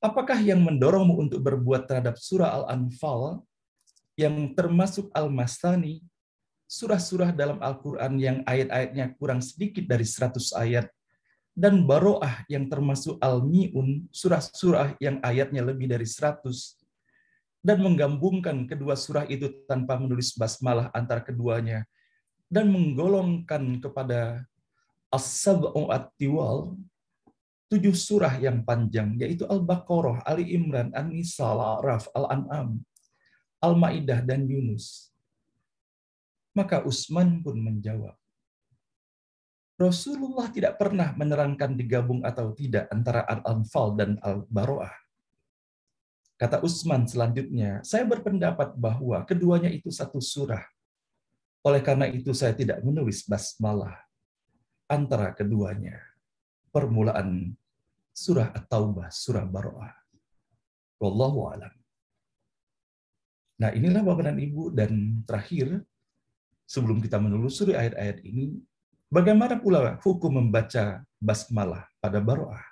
apakah yang mendorongmu untuk berbuat terhadap surah Al-Anfal yang termasuk Al-Masani, surah-surah dalam Al-Quran yang ayat-ayatnya kurang sedikit dari 100 ayat, dan Baro'ah yang termasuk Al-Mi'un, surah-surah yang ayatnya lebih dari 100, dan menggabungkan kedua surah itu tanpa menulis basmalah antara keduanya, dan menggolongkan kepada As-Sab'u At-Tiwal, 7 surah yang panjang, yaitu Al-Baqarah, Ali Imran, An-Nisa, Al-A'raf, Al-An'am, Al-Ma'idah, dan Yunus. Maka Utsman pun menjawab, Rasulullah tidak pernah menerangkan digabung atau tidak antara Al-Anfal dan Al-Baro'ah. Kata Utsman selanjutnya, saya berpendapat bahwa keduanya itu satu surah. Oleh karena itu saya tidak menulis basmalah antara keduanya. Permulaan surah At-Taubah, surah Baro'ah. Wallahu a'lam. Nah, inilah Bapak dan Ibu, dan terakhir sebelum kita menelusuri ayat-ayat ini, bagaimana pula hukum membaca basmalah pada Baro'ah?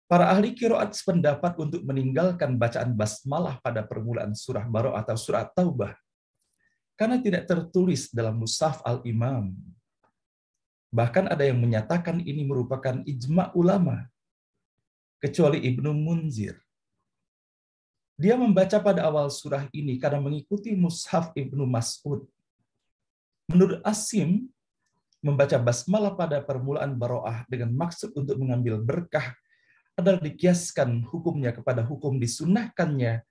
Para ahli qiraat sependapat untuk meninggalkan bacaan basmalah pada permulaan surah Baro'ah atau surah Taubah karena tidak tertulis dalam mushaf al-Imam. Bahkan ada yang menyatakan ini merupakan ijma' ulama, kecuali Ibnu Munzir. Dia membaca pada awal surah ini karena mengikuti mushaf Ibnu Mas'ud. Menurut Asim, membaca basmalah pada permulaan Baro'ah dengan maksud untuk mengambil berkah adalah dikiaskan hukumnya kepada hukum disunnahkannya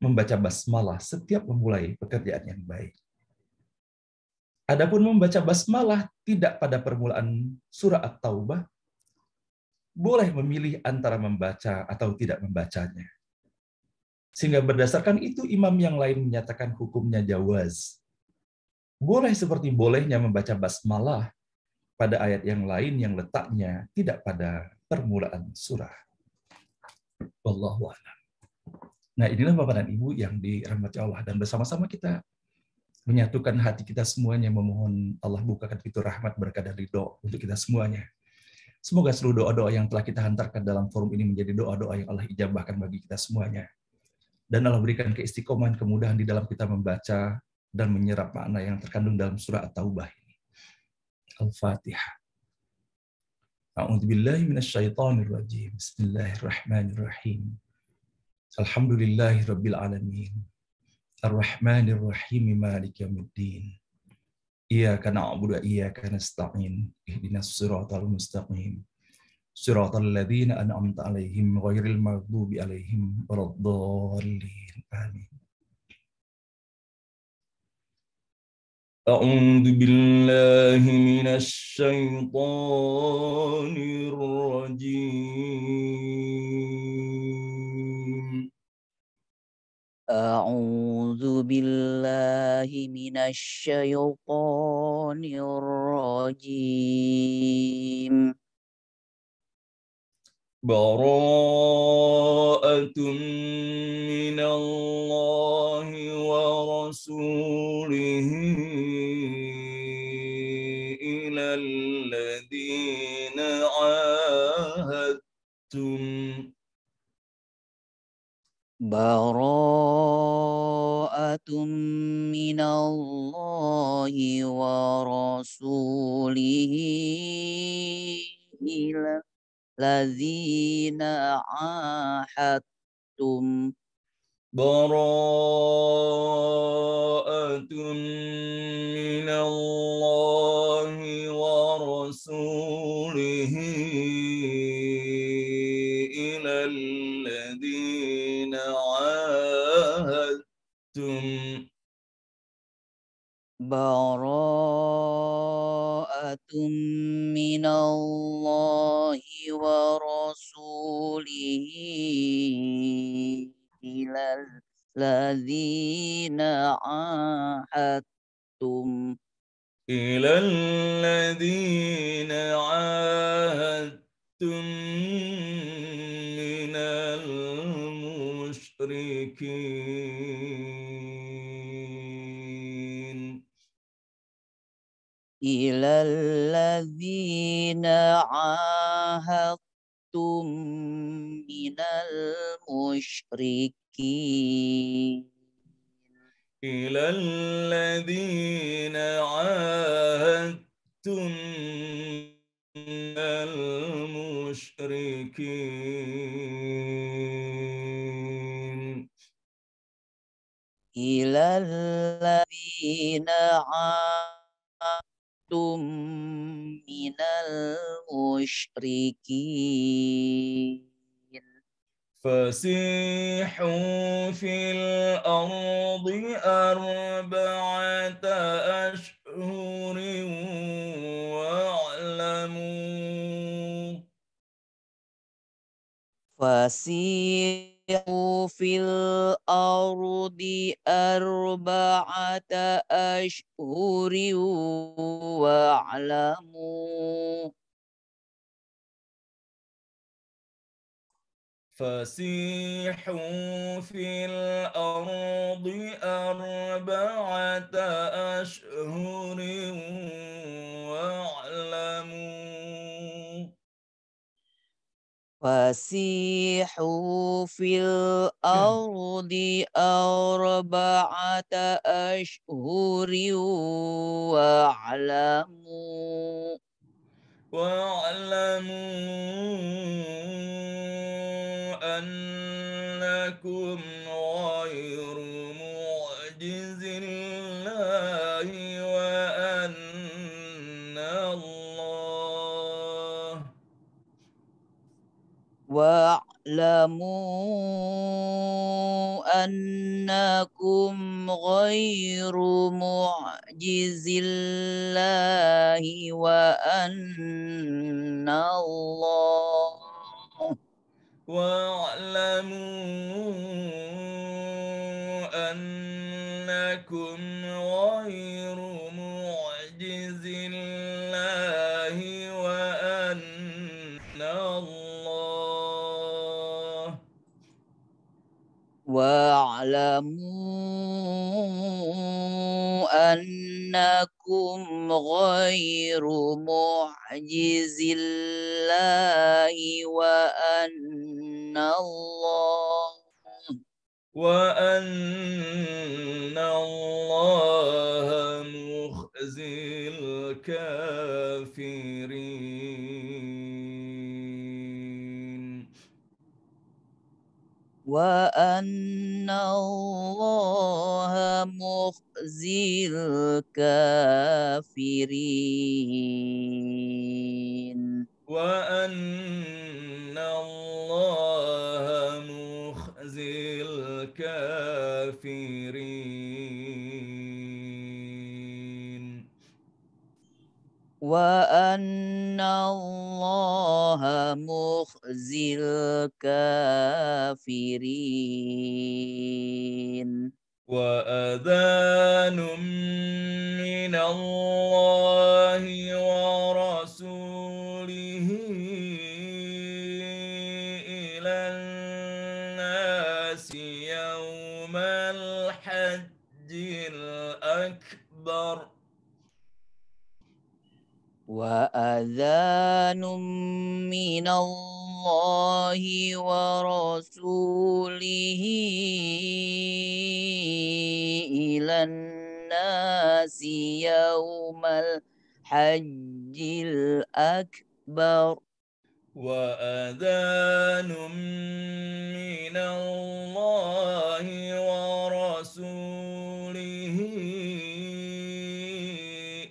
membaca basmalah setiap memulai pekerjaan yang baik. Adapun membaca basmalah tidak pada permulaan surah At-Taubah, boleh memilih antara membaca atau tidak membacanya. Sehingga berdasarkan itu imam yang lain menyatakan hukumnya jawaz. Boleh seperti bolehnya membaca basmalah pada ayat yang lain yang letaknya tidak pada permulaan surah. Wallahu a'lam. Nah, inilah Bapak dan Ibu yang dirahmati Allah, dan bersama-sama kita menyatukan hati kita semuanya, memohon Allah bukakan pintu rahmat, berkah dan ridho untuk kita semuanya. Semoga seluruh doa-doa yang telah kita hantarkan dalam forum ini menjadi doa-doa yang Allah ijabahkan bagi kita semuanya. Dan Allah berikan keistiqomahan, kemudahan di dalam kita membaca dan menyerap makna yang terkandung dalam surah At-Taubah ini. Al-Fatihah. A'udzubillahi minasyaitonirrajim. Bismillahirrahmanirrahim. Alhamdulillahirabbil alamin. Ar-Rahmanir-Rahim, Maliki yaumiddin. Iyyaka na'budu wa iyyaka nasta'in. Ihdinas siratal mustaqim. Siratal ladzina an'amta 'alaihim ghairil maghdubi 'alaihim waladdallin. Amin. A'udzu billahi minasy syaithanir rajim. A'udzu billahi minasy syaithanir rajim. Bara'atun minallahi wa rasulihi ilal ladzina 'ahadtum. Bara'atun minallahi wa rasulihi ila ladzina ahadtum. Bara'atun minallahi wa rasulihi ilal ladzina 'ahadtum. Bara'atun minallahi wa rasulihi ilal ladzina ahadtum. Ilal ladzina 'ahadtum minal musyrikin. Ilal ladzina ahadtum minal musyrikin. Ilal ladzina ahadtum minal musyrikin. Ilal ladzina ahadtum minal musyrikin. فسيحوا في الأرض أربعة أشهر واعلموا Fasihu fil ardi arba'ata ashhuri wa'lamu. فسيحوا في الأرض أربعة أشهر واعلموا Fasihu fil ardi arba'ata ashhuri wa'lamu. واعلموا أنكم غير معجز الله وأن الله Wa'lamu annakum ghairu mu'jizillahi wa anna Allah واعلموا أنكم غير معجز الله وأن الله wa'lamu أنكم غير معجز الله وأن الله مخزي الكافرين وأن الله مخزي الكافرين وأن الله مخزي الكافرين وأن الله مخزي الكافرين وأذان من الله ورسوله إلى الناس يوم الحج الأكبر وأذان من الله ورسوله إلى الناس يوم الحج الأكبر وأذان من الله ورسوله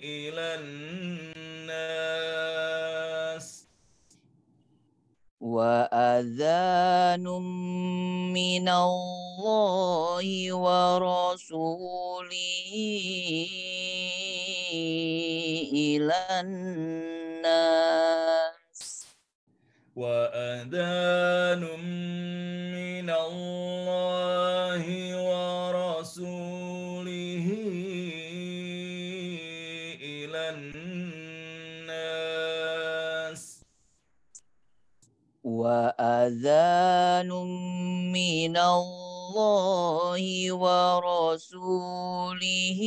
إلى الناس وأذان من الله ورسوله إلى الناس وأذان من الله ورسوله إلى الناس وأذان من الله ورسوله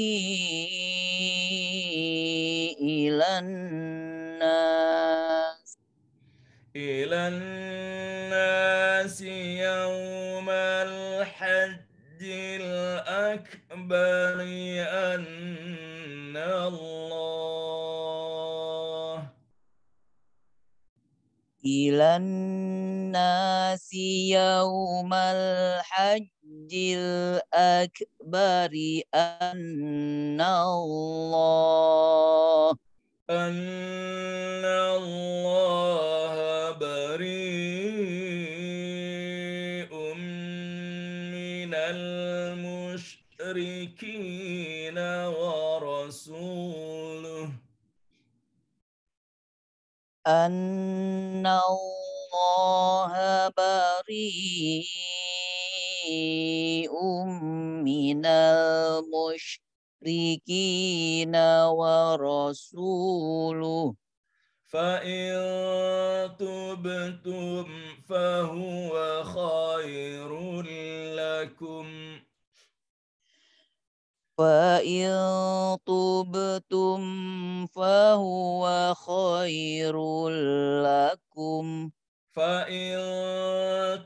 إلى الناس يوم الحج الأكبر أن الله إلى الناس يوم الحج الأكبر أن الله بريء من المشركين ورسوله أن الله بريء من المشركين ورسوله فإن تبتم فهو خير لكم فإن تبتم فهو خير لكم فإن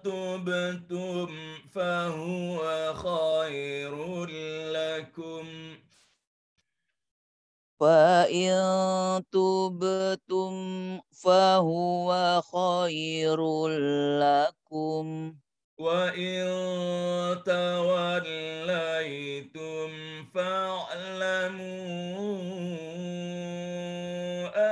تبتم فهو خير لكم فإن تبتم فهو خير لكم وإن توليتم فاعلموا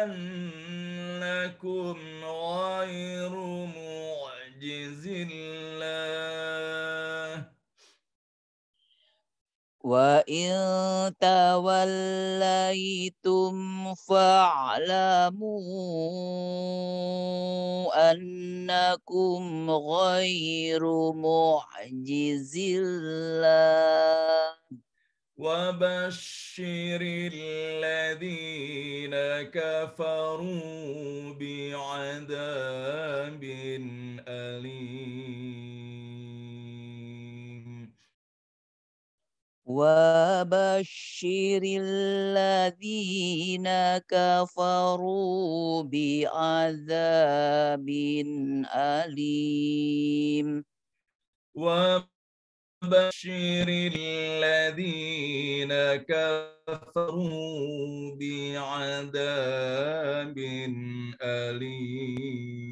أنكم غير معجز الله وإن توليتم فاعلموا أنكم غير معجز الله وبشر الذين كفروا بعذاب أليم وبشر الذين كفروا بعذاب أليم وبشر الذين كفروا بعذاب أليم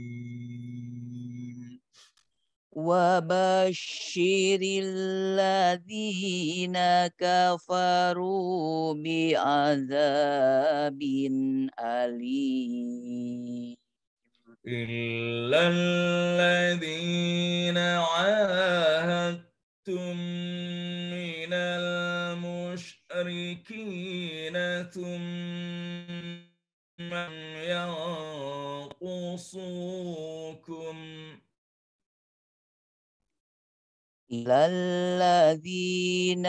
وبشر الذين كفروا بعذاب أليم إلا الذين عاهدتم من المشركين ثم لم ينقصوكم إلى الذين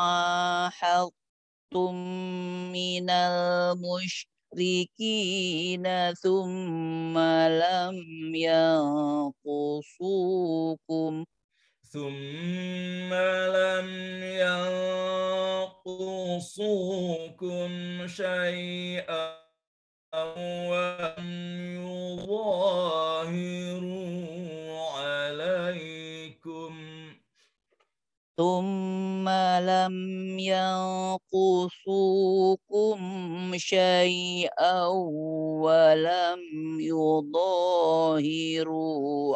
عاهدتم من المشركين ثم لم ينقصوكم شيئا ولم يظاهروا عليكم ثم لم ينقصوكم شيئا ولم يظاهروا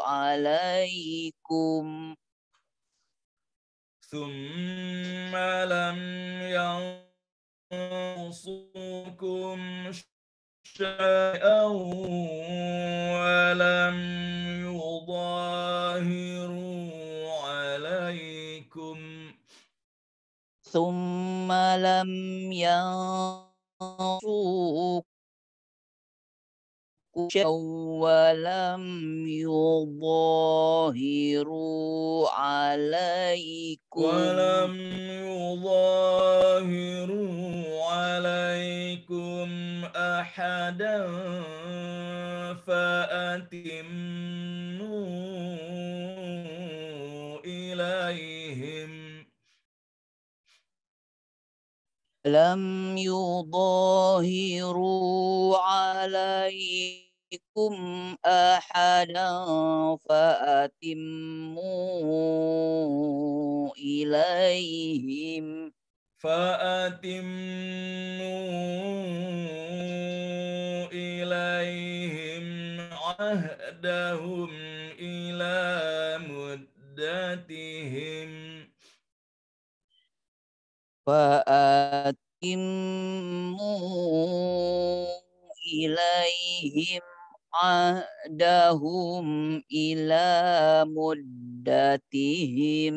عليكم ثم لم ينقصوكم شيئا ولم يظاهروا عليكم ثم لم ينقصوكم شيئا ولم يظاهروا عليكم أحدا لم يظاهروا عليكم أحدا فأتموا إليهم عهدهم إلى مدتهم فأتموا إليهم عهدهم إلى مدتهم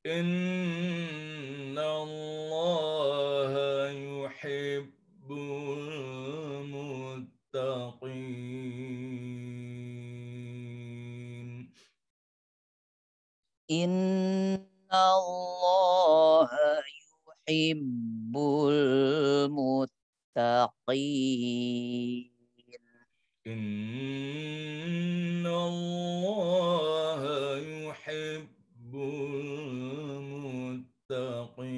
إن الله يحب المتقين إن الله يحب المتقين إن الله يحب المتقين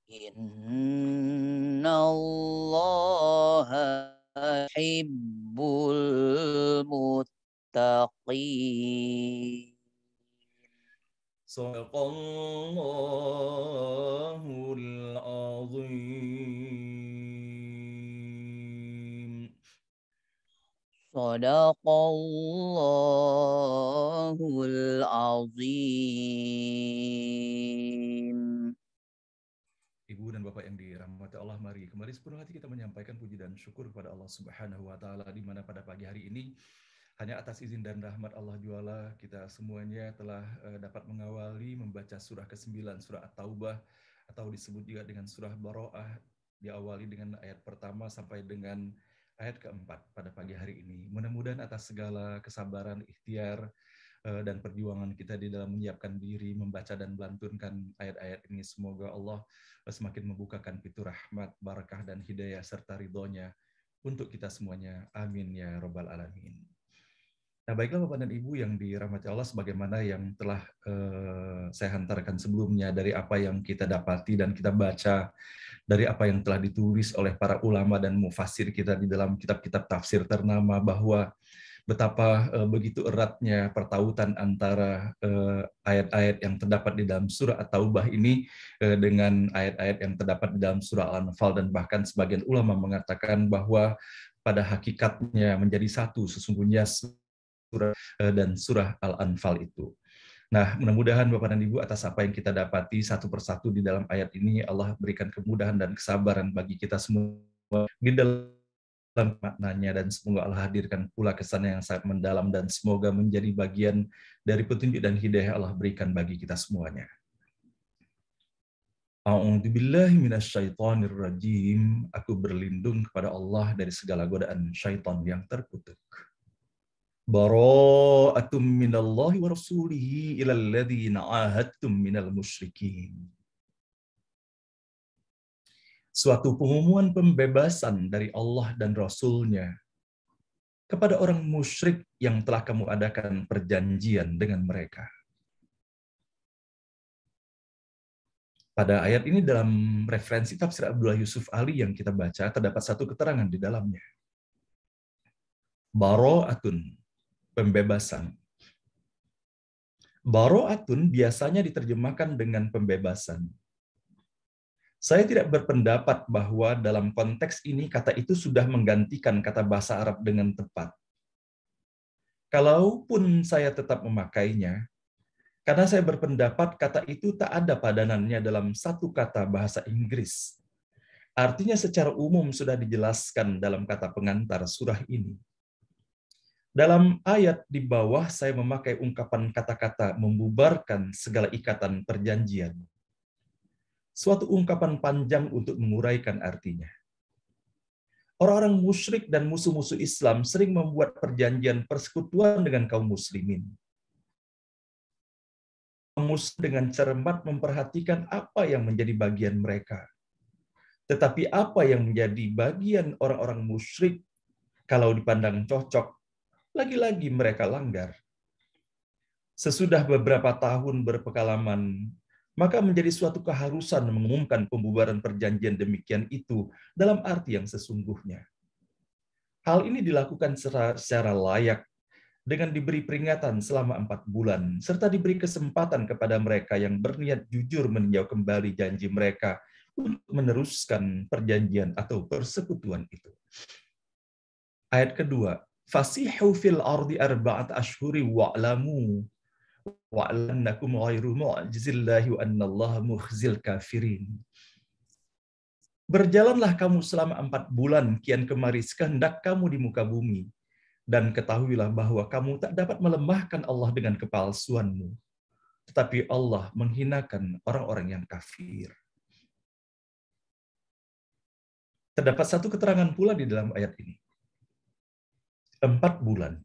إن الله يحب المتقين صدق الله العظيم صدق الله العظيم. Ibu dan Bapak yang dirahmati Allah, mari kembali sepenuh hati kita menyampaikan puji dan syukur kepada Allah Subhanahu wa taala, di mana pada pagi hari ini hanya atas izin dan rahmat Allah Jualla kita semuanya telah dapat mengawali membaca surah ke-9 surah At-Taubah, atau disebut juga dengan surah Baro'ah, diawali dengan ayat pertama sampai dengan ayat keempat pada pagi hari ini. Mudah-mudahan atas segala kesabaran, ikhtiar dan perjuangan kita di dalam menyiapkan diri membaca dan melantunkan ayat-ayat ini, semoga Allah semakin membukakan pintu rahmat, barakah dan hidayah serta ridhonya untuk kita semuanya. Amin ya rabbal alamin. Nah, baiklah Bapak dan Ibu yang dirahmati Allah, sebagaimana yang telah saya hantarkan sebelumnya dari apa yang kita dapati dan kita baca dari apa yang telah ditulis oleh para ulama dan mufassir kita di dalam kitab-kitab tafsir ternama, bahwa betapa begitu eratnya pertautan antara ayat-ayat yang terdapat di dalam surah At-Taubah ini dengan ayat-ayat yang terdapat di dalam surah Al-Anfal, dan bahkan sebagian ulama mengatakan bahwa pada hakikatnya menjadi satu sesungguhnya surah dan surah Al-Anfal itu. Nah, mudah-mudahan Bapak dan Ibu, atas apa yang kita dapati satu persatu di dalam ayat ini, Allah berikan kemudahan dan kesabaran bagi kita semua di dalam maknanya, dan semoga Allah hadirkan pula kesan yang sangat mendalam, dan semoga menjadi bagian dari petunjuk dan hidayah Allah berikan bagi kita semuanya. A'udzubillahi minasyaitonirrajim. Aku berlindung kepada Allah dari segala godaan syaitan yang terkutuk. Bara'atum minallahi wa rasulihi ilal ladzina ahadtum minal musyrikin. Suatu pengumuman pembebasan dari Allah dan Rasul-Nya kepada orang musyrik yang telah kamu adakan perjanjian dengan mereka. Pada ayat ini dalam referensi tafsir Abdullah Yusuf Ali yang kita baca, terdapat satu keterangan di dalamnya. Bara'atun, pembebasan. Bara'atun biasanya diterjemahkan dengan pembebasan. Saya tidak berpendapat bahwa dalam konteks ini kata itu sudah menggantikan kata bahasa Arab dengan tepat. Kalaupun saya tetap memakainya, karena saya berpendapat kata itu tak ada padanannya dalam satu kata bahasa Inggris. Artinya secara umum sudah dijelaskan dalam kata pengantar surah ini. Dalam ayat di bawah saya memakai ungkapan kata-kata membubarkan segala ikatan perjanjian. Suatu ungkapan panjang untuk menguraikan artinya. Orang-orang musyrik dan musuh-musuh Islam sering membuat perjanjian persekutuan dengan kaum muslimin. Musuh dengan cermat memperhatikan apa yang menjadi bagian mereka. Tetapi apa yang menjadi bagian orang-orang musyrik, kalau dipandang cocok, lagi-lagi mereka langgar. Sesudah beberapa tahun berpengalaman, maka menjadi suatu keharusan mengumumkan pembubaran perjanjian demikian itu dalam arti yang sesungguhnya. Hal ini dilakukan secara layak dengan diberi peringatan selama 4 bulan, serta diberi kesempatan kepada mereka yang berniat jujur meninjau kembali janji mereka untuk meneruskan perjanjian atau persekutuan itu. Ayat kedua, fasihu fil ardi arba'at ashhuri wa'lamu wa'lannakum ghairu mu'jizillahi wa annallaha mukhzil kafirin. Berjalanlah kamu selama 4 bulan kian kemari sekehendak kamu di muka bumi, dan ketahuilah bahwa kamu tak dapat melemahkan Allah dengan kepalsuanmu, tetapi Allah menghinakan orang-orang yang kafir. Terdapat satu keterangan pula di dalam ayat ini. 4 bulan.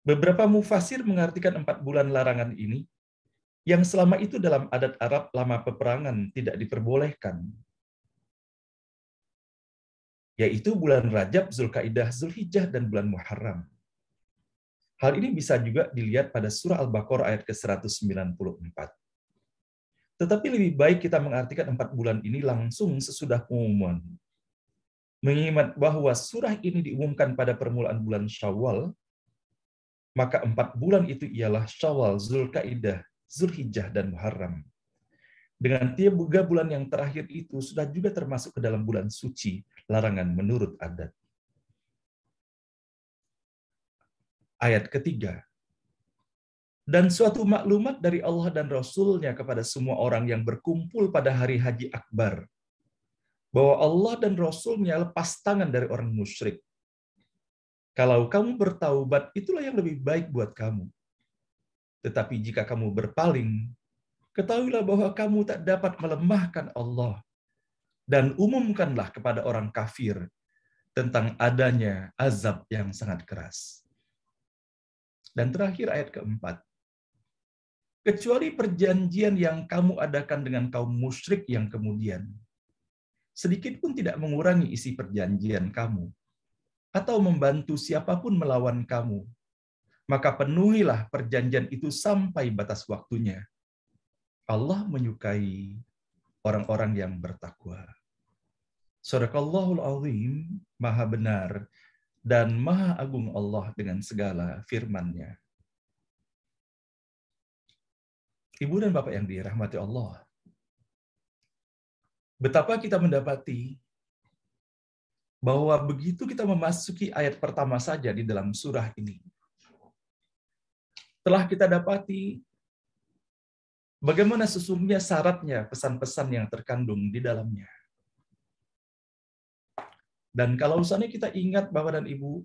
Beberapa mufasir mengartikan 4 bulan larangan ini, yang selama itu dalam adat Arab lama peperangan tidak diperbolehkan, yaitu bulan Rajab, Zulkaidah, Zulhijjah, dan bulan Muharram. Hal ini bisa juga dilihat pada surah Al-Baqarah ayat ke-194. Tetapi lebih baik kita mengartikan 4 bulan ini langsung sesudah pengumuman. Mengingat bahwa surah ini diumumkan pada permulaan bulan Syawal, maka 4 bulan itu ialah Syawal, Zulkaidah, Zulhijjah, dan Muharram. Dengan 3 bulan yang terakhir itu sudah juga termasuk ke dalam bulan suci, larangan menurut adat. Ayat ketiga. Dan suatu maklumat dari Allah dan Rasul-Nya kepada semua orang yang berkumpul pada hari Haji Akbar, bahwa Allah dan Rasul-Nya lepas tangan dari orang musyrik. Kalau kamu bertaubat, itulah yang lebih baik buat kamu. Tetapi jika kamu berpaling, ketahuilah bahwa kamu tak dapat melemahkan Allah, dan umumkanlah kepada orang kafir tentang adanya azab yang sangat keras. Dan terakhir ayat keempat. Kecuali perjanjian yang kamu adakan dengan kaum musyrik yang kemudian, sedikit pun tidak mengurangi isi perjanjian kamu, atau membantu siapapun melawan kamu, maka penuhilah perjanjian itu sampai batas waktunya. Allah menyukai orang-orang yang bertakwa. Shadaqallahul Azim, Maha benar dan Maha agung Allah dengan segala firman-Nya. Ibu dan Bapak yang dirahmati Allah, betapa kita mendapati bahwa begitu kita memasuki ayat pertama saja di dalam surah ini, telah kita dapati bagaimana sesungguhnya syaratnya pesan-pesan yang terkandung di dalamnya. Dan kalau misalnya kita ingat Bapak dan Ibu,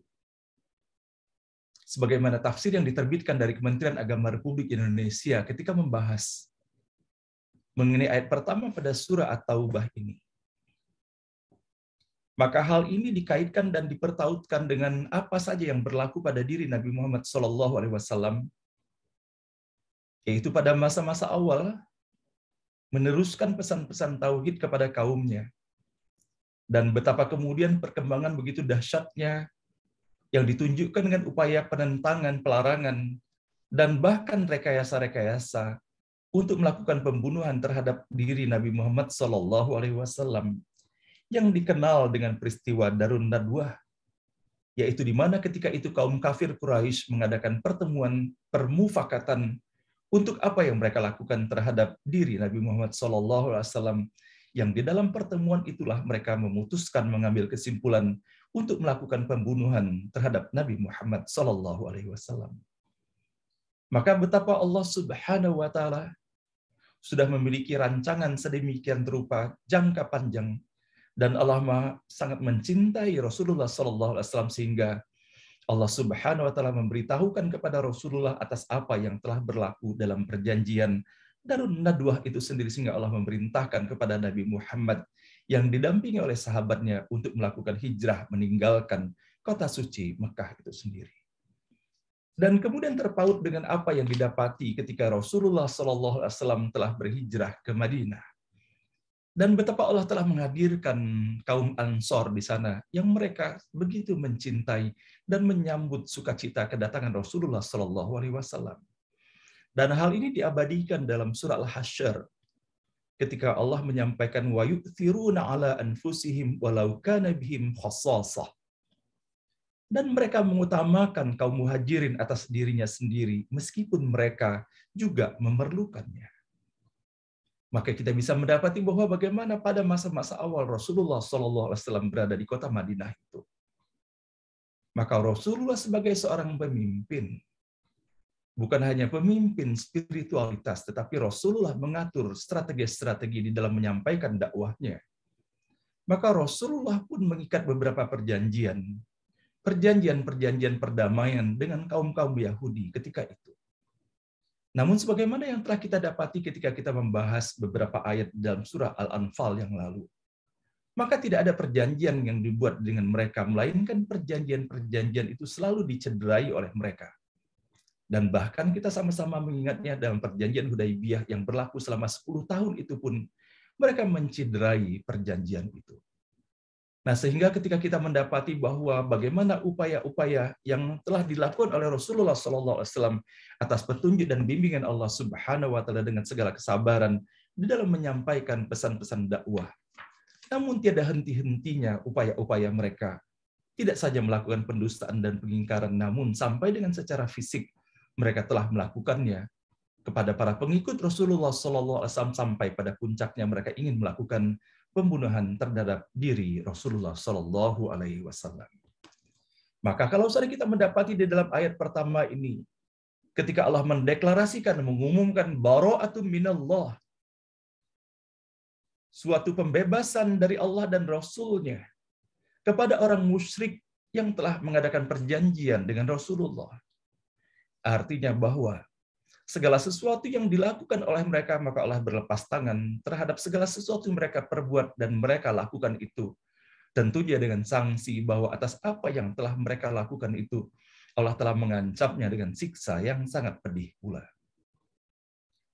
sebagaimana tafsir yang diterbitkan dari Kementerian Agama Republik Indonesia ketika membahas mengenai ayat pertama pada surah At-Taubah ini, maka hal ini dikaitkan dan dipertautkan dengan apa saja yang berlaku pada diri Nabi Muhammad SAW, yaitu pada masa-masa awal meneruskan pesan-pesan tauhid kepada kaumnya, dan betapa kemudian perkembangan begitu dahsyatnya yang ditunjukkan dengan upaya penentangan, pelarangan, dan bahkan rekayasa-rekayasa untuk melakukan pembunuhan terhadap diri Nabi Muhammad SAW, yang dikenal dengan peristiwa Darun Nadwah, yaitu di mana ketika itu kaum kafir Quraisy mengadakan pertemuan permufakatan untuk apa yang mereka lakukan terhadap diri Nabi Muhammad SAW, yang di dalam pertemuan itulah mereka memutuskan mengambil kesimpulan untuk melakukan pembunuhan terhadap Nabi Muhammad SAW. Maka betapa Allah Subhanahu wa Ta'ala sudah memiliki rancangan sedemikian rupa jangka panjang, dan Allah sangat mencintai Rasulullah SAW sehingga Allah Subhanahu wa Ta'ala memberitahukan kepada Rasulullah atas apa yang telah berlaku dalam perjanjian Darun Nadwah itu sendiri, sehingga Allah memerintahkan kepada Nabi Muhammad yang didampingi oleh sahabatnya untuk melakukan hijrah meninggalkan kota suci Mekah itu sendiri. Dan kemudian terpaut dengan apa yang didapati ketika Rasulullah SAW telah berhijrah ke Madinah. Dan betapa Allah telah menghadirkan kaum Ansor di sana yang mereka begitu mencintai dan menyambut sukacita kedatangan Rasulullah SAW. Dan hal ini diabadikan dalam surah Al-Hasyr ketika Allah menyampaikan wa yu'thiruna ala anfusihim walau kana bihim khassasah. Dan mereka mengutamakan kaum muhajirin atas dirinya sendiri meskipun mereka juga memerlukannya. Maka kita bisa mendapati bahwa bagaimana pada masa-masa awal Rasulullah SAW berada di kota Madinah itu. Maka Rasulullah sebagai seorang pemimpin, bukan hanya pemimpin spiritualitas, tetapi Rasulullah mengatur strategi-strategi di dalam menyampaikan dakwahnya. Maka Rasulullah pun mengikat beberapa perjanjian perdamaian dengan kaum-kaum Yahudi ketika itu. Namun sebagaimana yang telah kita dapati ketika kita membahas beberapa ayat dalam surah Al-Anfal yang lalu, maka tidak ada perjanjian yang dibuat dengan mereka, melainkan perjanjian-perjanjian itu selalu dicederai oleh mereka. Dan bahkan kita sama-sama mengingatnya dalam perjanjian Hudaibiyah yang berlaku selama 10 tahun itu pun, mereka mencederai perjanjian itu. Nah, sehingga ketika kita mendapati bahwa bagaimana upaya-upaya yang telah dilakukan oleh Rasulullah SAW atas petunjuk dan bimbingan Allah Subhanahu wa Ta'ala dengan segala kesabaran di dalam menyampaikan pesan-pesan dakwah. Namun tiada henti-hentinya upaya-upaya mereka. Tidak saja melakukan pendustaan dan pengingkaran, namun sampai dengan secara fisik mereka telah melakukannya kepada para pengikut Rasulullah SAW, sampai pada puncaknya mereka ingin melakukan pembunuhan terhadap diri Rasulullah SAW. Maka kalau saja kita mendapati di dalam ayat pertama ini, ketika Allah mendeklarasikan, mengumumkan bara'atun minallah, suatu pembebasan dari Allah dan Rasul-Nya kepada orang musyrik yang telah mengadakan perjanjian dengan Rasulullah. Artinya bahwa segala sesuatu yang dilakukan oleh mereka, maka Allah berlepas tangan terhadap segala sesuatu yang mereka perbuat dan mereka lakukan itu. Tentunya dengan sanksi bahwa atas apa yang telah mereka lakukan itu, Allah telah mengancamnya dengan siksa yang sangat pedih pula.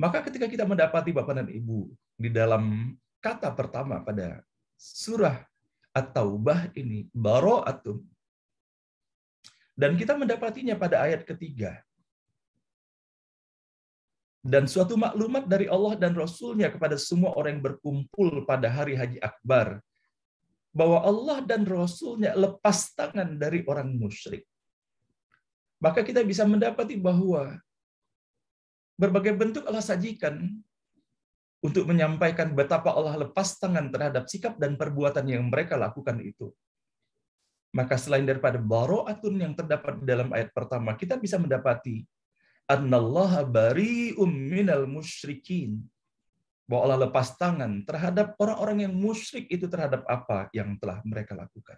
Maka ketika kita mendapati Bapak dan Ibu di dalam kata pertama pada surah At-Taubah ini, bara'atun, Dan kita mendapatinya pada ayat ketiga. Dan suatu maklumat dari Allah dan Rasul-Nya kepada semua orang yang berkumpul pada hari Haji Akbar, bahwa Allah dan Rasul-Nya lepas tangan dari orang musyrik. Maka kita bisa mendapati bahwa berbagai bentuk Allah sajikan untuk menyampaikan betapa Allah lepas tangan terhadap sikap dan perbuatan yang mereka lakukan itu. Maka selain daripada baro'atun yang terdapat di dalam ayat pertama, kita bisa mendapati annallaha bari'um minal musyrikin. Bahwa Allah lepas tangan terhadap orang-orang yang musyrik itu terhadap apa yang telah mereka lakukan.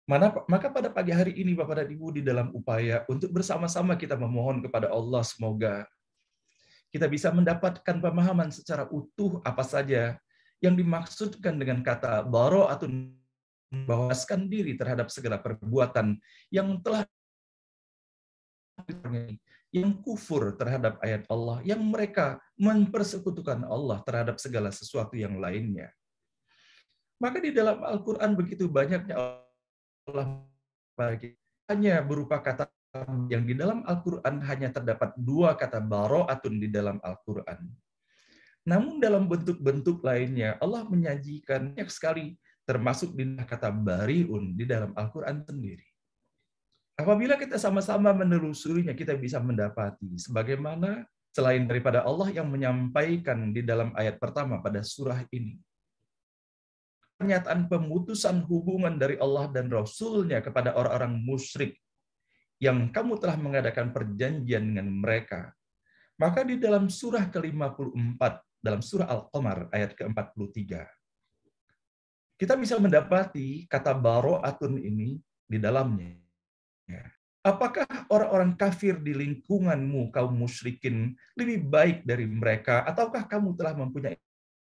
Maka pada pagi hari ini Bapak dan Ibu, di dalam upaya untuk bersama-sama kita memohon kepada Allah, semoga kita bisa mendapatkan pemahaman secara utuh apa saja yang dimaksudkan dengan kata baro'atun, membawaskan diri terhadap segala perbuatan yang telah yang kufur terhadap ayat Allah, yang mereka mempersekutukan Allah terhadap segala sesuatu yang lainnya. Maka di dalam Al-Quran begitu banyaknya Allah bagi hanya berupa kata yang di dalam Al-Quran hanya terdapat 2 kata baro'atun di dalam Al-Quran. Namun dalam bentuk-bentuk lainnya Allah menyajikan banyak sekali, termasuk di kata bari'un di dalam Al-Quran sendiri. Apabila kita sama-sama menelusurinya, kita bisa mendapati sebagaimana selain daripada Allah yang menyampaikan di dalam ayat pertama pada surah ini, pernyataan pemutusan hubungan dari Allah dan Rasul-Nya kepada orang-orang musyrik yang kamu telah mengadakan perjanjian dengan mereka. Maka di dalam surah ke-54, dalam surah Al-Qamar ayat ke-43, kita bisa mendapati kata baro'atun ini di dalamnya. Apakah orang-orang kafir di lingkunganmu, kaum musyrikin, lebih baik dari mereka, ataukah kamu telah mempunyai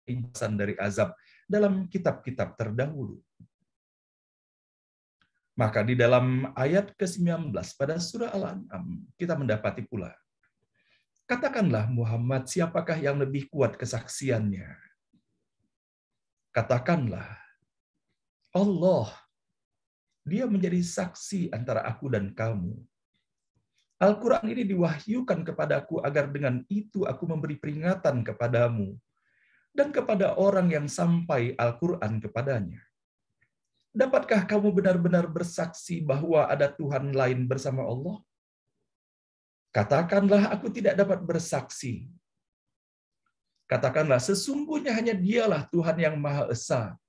ijazah dari azab dalam kitab-kitab terdahulu? Maka di dalam ayat ke-19 pada surah Al-An'am, kita mendapati pula, katakanlah Muhammad, siapakah yang lebih kuat kesaksiannya? Katakanlah, Allah, Dia menjadi saksi antara aku dan kamu. Al-Quran ini diwahyukan kepadaku agar dengan itu aku memberi peringatan kepadamu dan kepada orang yang sampai Al-Quran kepadanya. Dapatkah kamu benar-benar bersaksi bahwa ada Tuhan lain bersama Allah? Katakanlah, aku tidak dapat bersaksi. Katakanlah, sesungguhnya hanya Dialah Tuhan yang Maha Esa,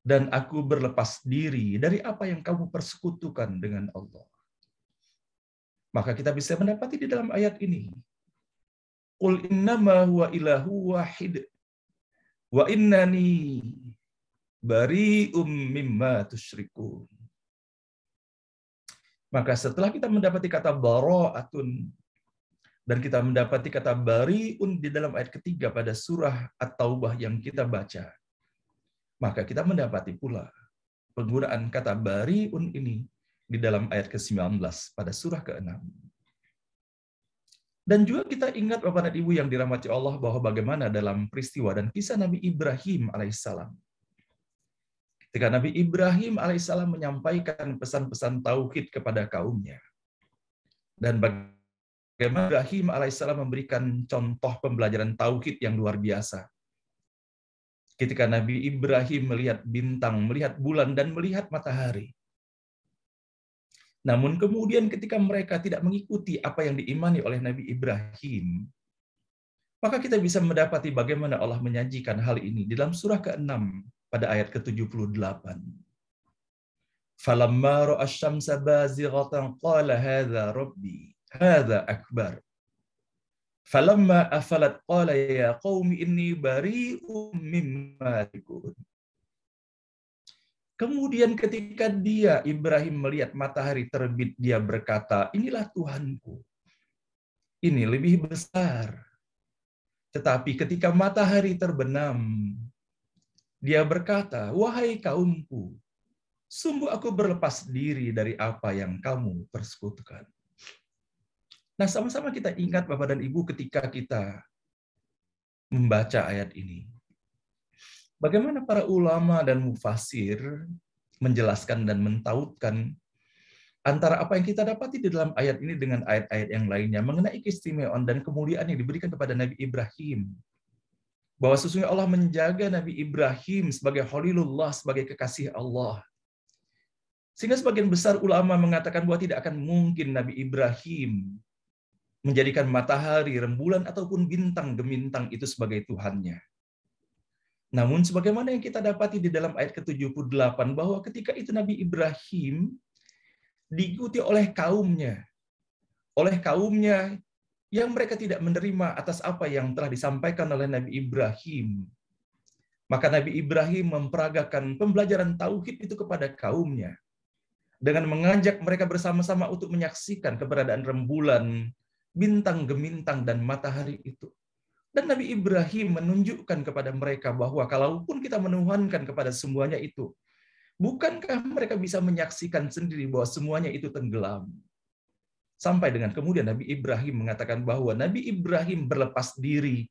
dan aku berlepas diri dari apa yang kamu persekutukan dengan Allah. Maka kita bisa mendapati di dalam ayat ini, Qul innama huwa ilahu wahid, wa innani bari'um mimma tusyrikun. Maka setelah kita mendapati kata baro'atun, dan kita mendapati kata bari'un di dalam ayat ketiga pada surah At-Taubah yang kita baca, maka kita mendapati pula penggunaan kata bari'un ini di dalam ayat ke-19 pada surah ke-6. Dan juga kita ingat Bapak dan Ibu yang dirahmati Allah bahwa bagaimana dalam peristiwa dan kisah Nabi Ibrahim alaihissalam. Ketika Nabi Ibrahim alaihissalam menyampaikan pesan-pesan tauhid kepada kaumnya. Dan bagaimana Ibrahim alaihissalam memberikan contoh pembelajaran tauhid yang luar biasa. Ketika Nabi Ibrahim melihat bintang, melihat bulan, dan melihat matahari. Namun kemudian ketika mereka tidak mengikuti apa yang diimani oleh Nabi Ibrahim, maka kita bisa mendapati bagaimana Allah menyajikan hal ini di dalam surah ke-6 pada ayat ke-78. Falamma ra'a asy-syamsa bazighatan qala hadza rabbi, hadza akbar. Falamma afalat qala ya qaumi inni bari'um mimma tusyrikun. Kemudian ketika Ibrahim melihat matahari terbit, dia berkata, inilah Tuhanku. Ini lebih besar. Tetapi ketika matahari terbenam, dia berkata, wahai kaumku, sungguh aku berlepas diri dari apa yang kamu persekutukan. Nah, sama-sama kita ingat Bapak dan Ibu ketika kita membaca ayat ini. Bagaimana para ulama dan mufasir menjelaskan dan mentautkan antara apa yang kita dapati di dalam ayat ini dengan ayat-ayat yang lainnya mengenai keistimewaan dan kemuliaan yang diberikan kepada Nabi Ibrahim. Bahwa sesungguhnya Allah menjaga Nabi Ibrahim sebagai Khalilullah, sebagai kekasih Allah. Sehingga sebagian besar ulama mengatakan bahwa tidak akan mungkin Nabi Ibrahim menjadikan matahari, rembulan, ataupun bintang gemintang itu sebagai Tuhannya. Namun sebagaimana yang kita dapati di dalam ayat ke-78, bahwa ketika itu Nabi Ibrahim diikuti oleh kaumnya yang mereka tidak menerima atas apa yang telah disampaikan oleh Nabi Ibrahim. Maka Nabi Ibrahim memperagakan pembelajaran tauhid itu kepada kaumnya dengan mengajak mereka bersama-sama untuk menyaksikan keberadaan rembulan, bintang gemintang, dan matahari itu. Dan Nabi Ibrahim menunjukkan kepada mereka bahwa kalaupun kita menuhankan kepada semuanya itu, bukankah mereka bisa menyaksikan sendiri bahwa semuanya itu tenggelam? Sampai dengan kemudian Nabi Ibrahim mengatakan bahwa Nabi Ibrahim berlepas diri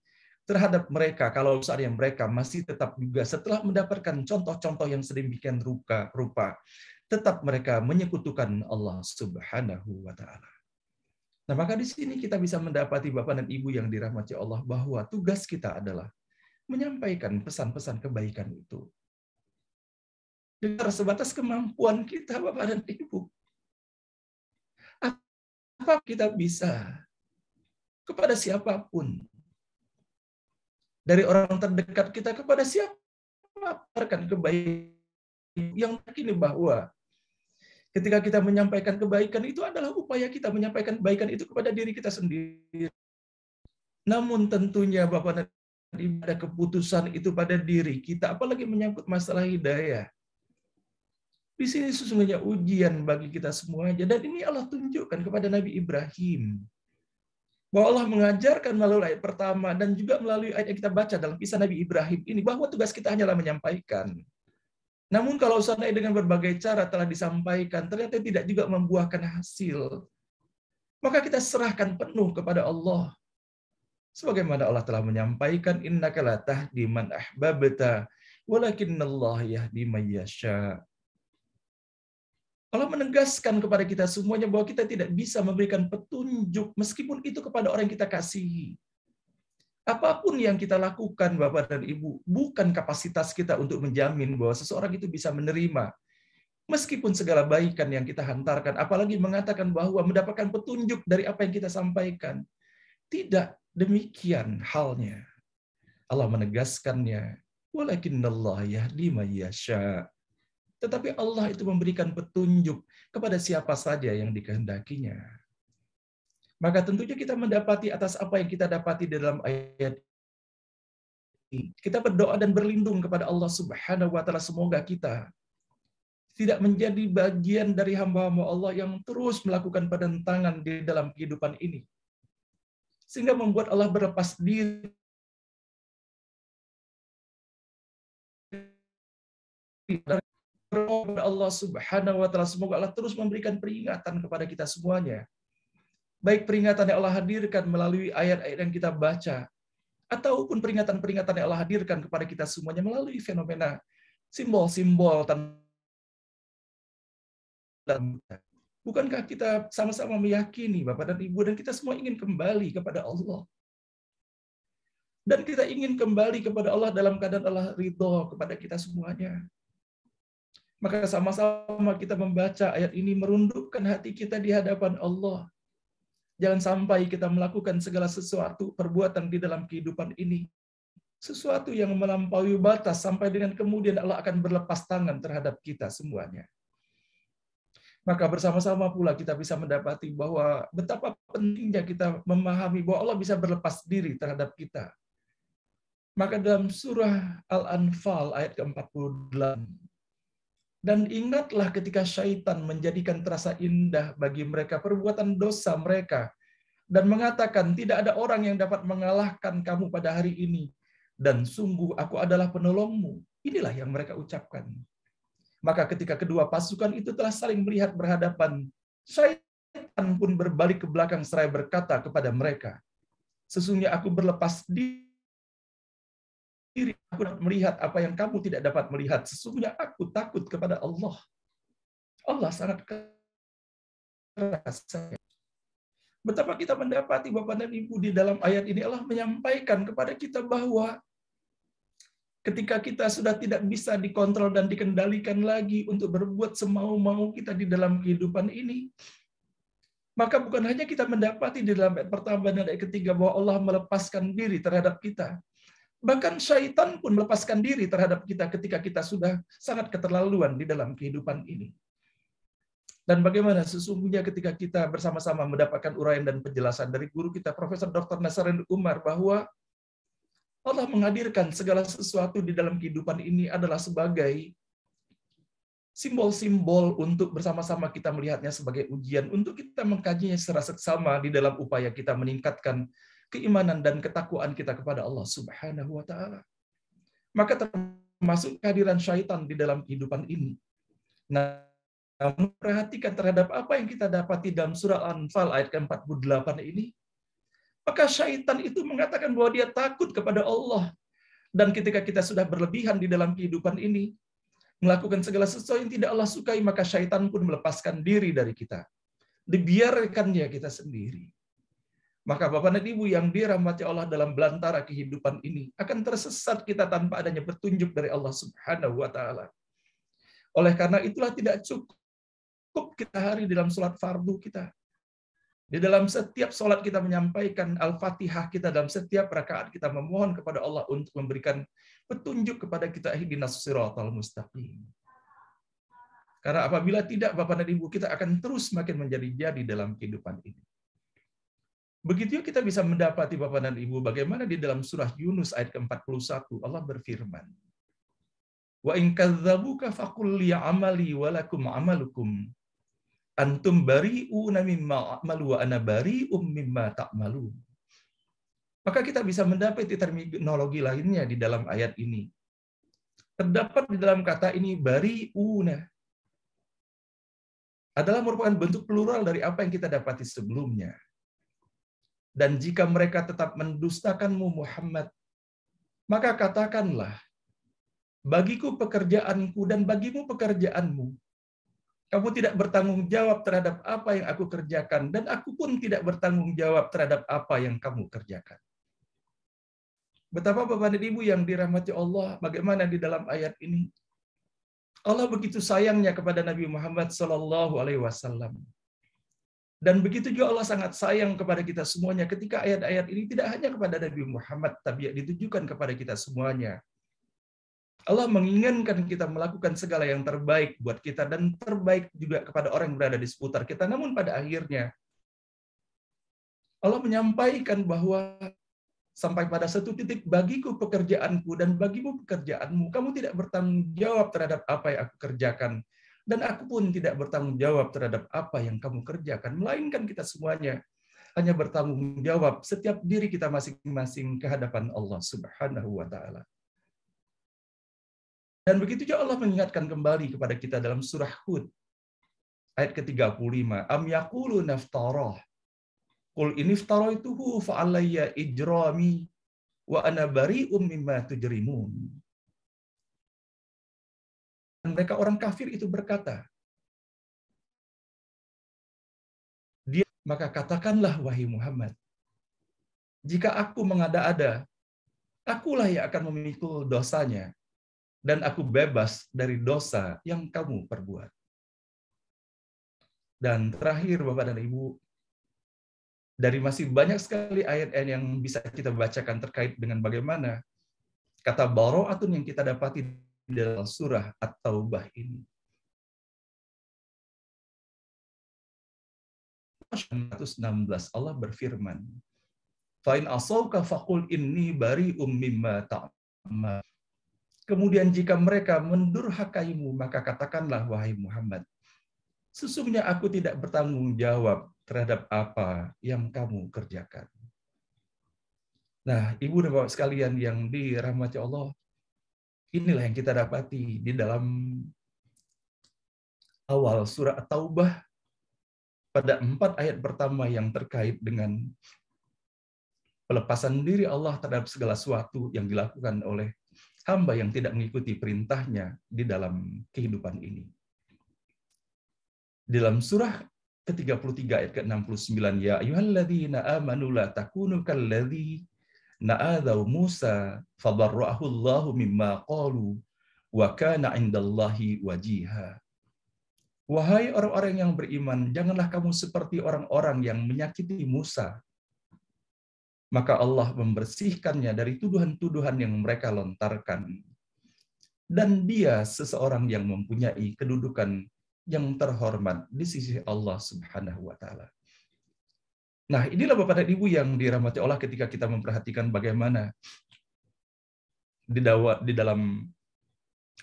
terhadap mereka kalau seandainya mereka masih tetap juga setelah mendapatkan contoh-contoh yang sedemikian rupa, tetap mereka menyekutukan Allah Subhanahu wa taala. Nah, maka di sini kita bisa mendapati Bapak dan Ibu yang dirahmati Allah bahwa tugas kita adalah menyampaikan pesan-pesan kebaikan itu. Dengan sebatas kemampuan kita, Bapak dan Ibu. Apa kita bisa kepada siapapun. Dari orang terdekat kita kepada siapapun kebaikan yang yakini bahwa ketika kita menyampaikan kebaikan itu adalah upaya kita menyampaikan kebaikan itu kepada diri kita sendiri. Namun tentunya Bapak dan Ibu ada keputusan itu pada diri kita, apalagi menyangkut masalah hidayah. Di sini sesungguhnya ujian bagi kita semuanya, dan ini Allah tunjukkan kepada Nabi Ibrahim. Bahwa Allah mengajarkan melalui ayat pertama dan juga melalui ayat yang kita baca dalam kisah Nabi Ibrahim ini, bahwa tugas kita hanyalah menyampaikan. Namun kalau seandainya dengan berbagai cara telah disampaikan, ternyata tidak juga membuahkan hasil, maka kita serahkan penuh kepada Allah. Sebagaimana Allah telah menyampaikan, innaka la tahdi man ahbabta, walakinnallaha yahdi man yasha. Allah menegaskan kepada kita semuanya bahwa kita tidak bisa memberikan petunjuk meskipun itu kepada orang yang kita kasihi. Apapun yang kita lakukan, Bapak dan Ibu, bukan kapasitas kita untuk menjamin bahwa seseorang itu bisa menerima. Meskipun segala baikan yang kita hantarkan, apalagi mengatakan bahwa mendapatkan petunjuk dari apa yang kita sampaikan. Tidak demikian halnya. Allah menegaskannya, walakinnallaha yahdi man yasha. Tetapi Allah itu memberikan petunjuk kepada siapa saja yang dikehendakinya. Maka tentunya kita mendapati atas apa yang kita dapati di dalam ayat ini. Kita berdoa dan berlindung kepada Allah Subhanahu wa taala, semoga kita tidak menjadi bagian dari hamba-hamba Allah yang terus melakukan penentangan di dalam kehidupan ini. Sehingga membuat Allah berlepas diri dari Allah Subhanahu wa taala. Semoga Allah terus memberikan peringatan kepada kita semuanya. Baik peringatan yang Allah hadirkan melalui ayat-ayat yang kita baca, ataupun peringatan-peringatan yang Allah hadirkan kepada kita semuanya melalui fenomena simbol-simbol tanda. Bukankah kita sama-sama meyakini, Bapak dan Ibu, dan kita semua ingin kembali kepada Allah. Dan kita ingin kembali kepada Allah dalam keadaan Allah ridho kepada kita semuanya. Maka sama-sama kita membaca ayat ini, merundukkan hati kita di hadapan Allah. Jangan sampai kita melakukan segala sesuatu perbuatan di dalam kehidupan ini, sesuatu yang melampaui batas sampai dengan kemudian Allah akan berlepas tangan terhadap kita semuanya. Maka bersama-sama pula kita bisa mendapati bahwa betapa pentingnya kita memahami bahwa Allah bisa berlepas diri terhadap kita. Maka dalam surah Al-Anfal ayat ke-48, dan ingatlah ketika syaitan menjadikan terasa indah bagi mereka perbuatan dosa mereka, dan mengatakan, tidak ada orang yang dapat mengalahkan kamu pada hari ini, dan sungguh aku adalah penolongmu. Inilah yang mereka ucapkan. Maka ketika kedua pasukan itu telah saling melihat berhadapan, syaitan pun berbalik ke belakang seraya berkata kepada mereka, sesungguhnya aku berlepas diri, aku dapat melihat apa yang kamu tidak dapat melihat. Sesungguhnya aku takut kepada Allah. Allah sangat rasanya. Betapa kita mendapati Bapak dan Ibu di dalam ayat ini Allah menyampaikan kepada kita bahwa ketika kita sudah tidak bisa dikontrol dan dikendalikan lagi untuk berbuat semau-mau kita di dalam kehidupan ini, maka bukan hanya kita mendapati di dalam ayat pertama dan ayat ketiga bahwa Allah melepaskan diri terhadap kita, bahkan syaitan pun melepaskan diri terhadap kita ketika kita sudah sangat keterlaluan di dalam kehidupan ini. Dan bagaimana sesungguhnya ketika kita bersama-sama mendapatkan uraian dan penjelasan dari guru kita, Profesor Dr. Nasaruddin Umar, bahwa Allah menghadirkan segala sesuatu di dalam kehidupan ini adalah sebagai simbol-simbol untuk bersama-sama kita melihatnya sebagai ujian, untuk kita mengkajinya secara seksama di dalam upaya kita meningkatkan keimanan dan ketakwaan kita kepada Allah Subhanahu wa Ta'ala. Maka termasuk kehadiran syaitan di dalam kehidupan ini. Namun perhatikan terhadap apa yang kita dapati dalam surah Al-Anfal ayat ke-48 ini, maka syaitan itu mengatakan bahwa dia takut kepada Allah. Dan ketika kita sudah berlebihan di dalam kehidupan ini, melakukan segala sesuatu yang tidak Allah sukai, maka syaitan pun melepaskan diri dari kita. Dibiarkannya kita sendiri. Maka Bapak dan Ibu yang dirahmati Allah dalam belantara kehidupan ini, akan tersesat kita tanpa adanya petunjuk dari Allah Subhanahu wa Ta'ala. Oleh karena itulah tidak cukup kita hari dalam sholat fardu kita. Di dalam setiap sholat kita menyampaikan Al-Fatihah kita, dalam setiap rakaat kita memohon kepada Allah untuk memberikan petunjuk kepada kita, ihdinas siratal mustaqim. Karena apabila tidak, Bapak dan Ibu, kita akan terus makin menjadi-jadi dalam kehidupan ini. Begitu kita bisa mendapati Bapak dan Ibu bagaimana di dalam surah Yunus ayat ke-41 Allah berfirman, wa in kadzdzabuka faqul li amali wa lakum amalukum antum bari'una mimma a'malu wa ana bari'um mimma ta'malun. Maka kita bisa mendapati terminologi lainnya di dalam ayat ini. Terdapat di dalam kata ini bari'una adalah merupakan bentuk plural dari apa yang kita dapati sebelumnya. Dan jika mereka tetap mendustakanmu Muhammad, maka katakanlah, bagiku pekerjaanku dan bagimu pekerjaanmu. Kamu tidak bertanggung jawab terhadap apa yang aku kerjakan, dan aku pun tidak bertanggung jawab terhadap apa yang kamu kerjakan. Betapa Bapak dan Ibu yang dirahmati Allah, bagaimana di dalam ayat ini Allah begitu sayangnya kepada Nabi Muhammad SAW. Dan begitu juga Allah sangat sayang kepada kita semuanya ketika ayat-ayat ini tidak hanya kepada Nabi Muhammad, tapi ditujukan kepada kita semuanya. Allah menginginkan kita melakukan segala yang terbaik buat kita dan terbaik juga kepada orang yang berada di seputar kita. Namun pada akhirnya Allah menyampaikan bahwa sampai pada satu titik, bagiku pekerjaanku dan bagimu pekerjaanmu. Kamu tidak bertanggung jawab terhadap apa yang aku kerjakan. Dan aku pun tidak bertanggung jawab terhadap apa yang kamu kerjakan. Melainkan kita semuanya hanya bertanggung jawab setiap diri kita masing-masing ke hadapan Allah Subhanahu wa Ta'ala. Dan begitu juga Allah mengingatkan kembali kepada kita dalam surah Hud ayat ke-35. Am yaqulu naftarah. Qul iniftaraytuhu fa alayya ijrami wa ana bari'um mimma tujrimun. Dan mereka orang kafir itu berkata, maka katakanlah wahai Muhammad, jika aku mengada-ada, akulah yang akan memikul dosanya. Dan aku bebas dari dosa yang kamu perbuat. Dan terakhir Bapak dan Ibu, dari masih banyak sekali ayat-ayat yang bisa kita bacakan terkait dengan bagaimana kata bara'atun yang kita dapati di dalam surah At-Taubah ini. 116 Allah berfirman, fa in asauka faqul inni bari'um mimma ta'mal. Kemudian jika mereka mendurhakaimu, maka katakanlah wahai Muhammad, sesungguhnya aku tidak bertanggung jawab terhadap apa yang kamu kerjakan. Nah, Ibu dan Bapak sekalian yang dirahmati Allah, inilah yang kita dapati di dalam awal surah At-Taubah pada 4 ayat pertama yang terkait dengan pelepasan diri Allah terhadap segala sesuatu yang dilakukan oleh hamba yang tidak mengikuti perintahnya di dalam kehidupan ini. Di dalam surah ke-33 ayat ke-69, ya ayyuhalladzina amanu la takunu kalladzi na'adzau Musa fabarra'ahu Allahu mimma qalu wa kana 'indallahi wajiha. Wahai orang-orang yang beriman, janganlah kamu seperti orang-orang yang menyakiti Musa. Maka Allah membersihkannya dari tuduhan-tuduhan yang mereka lontarkan. Dan dia seseorang yang mempunyai kedudukan yang terhormat di sisi Allah Subhanahu wa taala. Nah, inilah Bapak dan Ibu yang dirahmati Allah ketika kita memperhatikan bagaimana di dalam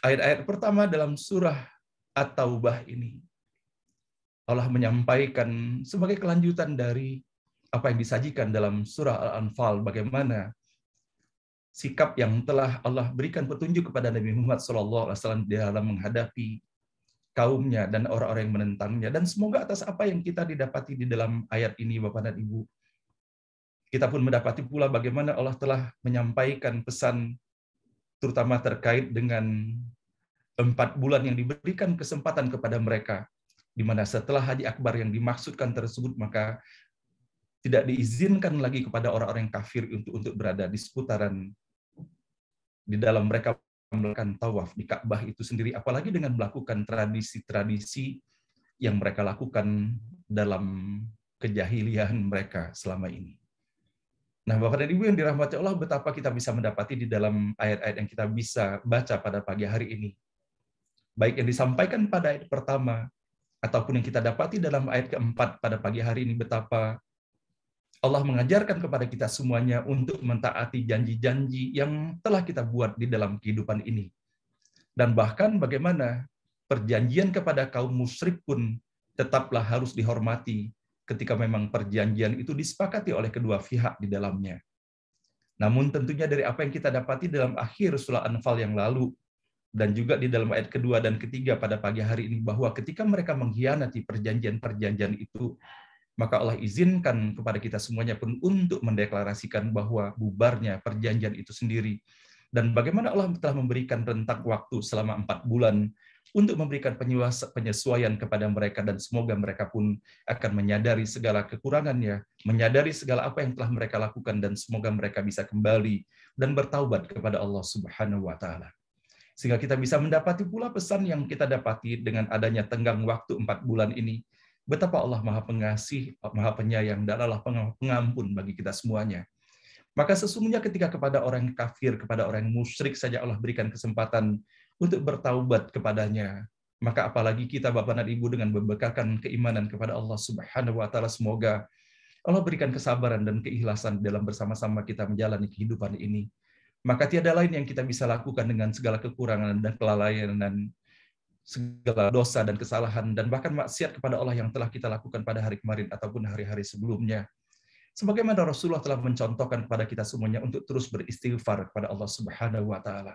ayat-ayat pertama dalam surah At-Taubah ini Allah menyampaikan sebagai kelanjutan dari apa yang disajikan dalam surah Al-Anfal, bagaimana sikap yang telah Allah berikan petunjuk kepada Nabi Muhammad SAW di dalam menghadapi kaumnya dan orang-orang yang menentangnya. Dan semoga atas apa yang kita didapati di dalam ayat ini, Bapak dan Ibu, kita pun mendapati pula bagaimana Allah telah menyampaikan pesan terutama terkait dengan 4 bulan yang diberikan kesempatan kepada mereka, di mana setelah Haji Akbar yang dimaksudkan tersebut, maka tidak diizinkan lagi kepada orang-orang kafir untuk berada di seputaran di dalam mereka melakukan tawaf di Ka'bah itu sendiri, apalagi dengan melakukan tradisi-tradisi yang mereka lakukan dalam kejahilian mereka selama ini. Nah, Bapak dan Ibu yang dirahmati Allah, betapa kita bisa mendapati di dalam ayat-ayat yang kita bisa baca pada pagi hari ini, baik yang disampaikan pada ayat pertama, ataupun yang kita dapati dalam ayat keempat pada pagi hari ini, betapa Allah mengajarkan kepada kita semuanya untuk mentaati janji-janji yang telah kita buat di dalam kehidupan ini. Dan bahkan bagaimana perjanjian kepada kaum musyrik pun tetaplah harus dihormati ketika memang perjanjian itu disepakati oleh kedua pihak di dalamnya. Namun tentunya dari apa yang kita dapati dalam akhir surah Anfal yang lalu, dan juga di dalam ayat kedua dan ketiga pada pagi hari ini, bahwa ketika mereka mengkhianati perjanjian-perjanjian itu, maka Allah izinkan kepada kita semuanya pun untuk mendeklarasikan bahwa bubarnya perjanjian itu sendiri. Dan bagaimana Allah telah memberikan rentang waktu selama 4 bulan untuk memberikan penyesuaian kepada mereka, dan semoga mereka pun akan menyadari segala kekurangannya, menyadari segala apa yang telah mereka lakukan, dan semoga mereka bisa kembali dan bertaubat kepada Allah Subhanahu wa taala. Sehingga kita bisa mendapati pula pesan yang kita dapati dengan adanya tenggang waktu 4 bulan ini, betapa Allah Maha Pengasih, Maha Penyayang, dan Allah Pengampun bagi kita semuanya. Maka sesungguhnya ketika kepada orang kafir, kepada orang musyrik saja Allah berikan kesempatan untuk bertaubat kepadanya, maka apalagi kita Bapak dan Ibu dengan membekalkan keimanan kepada Allah Subhanahu wa taala, semoga Allah berikan kesabaran dan keikhlasan dalam bersama-sama kita menjalani kehidupan ini. Maka tiada lain yang kita bisa lakukan dengan segala kekurangan dan kelalaian dan segala dosa dan kesalahan dan bahkan maksiat kepada Allah yang telah kita lakukan pada hari kemarin ataupun hari-hari sebelumnya. Sebagaimana Rasulullah telah mencontohkan kepada kita semuanya untuk terus beristighfar kepada Allah Subhanahu wa taala.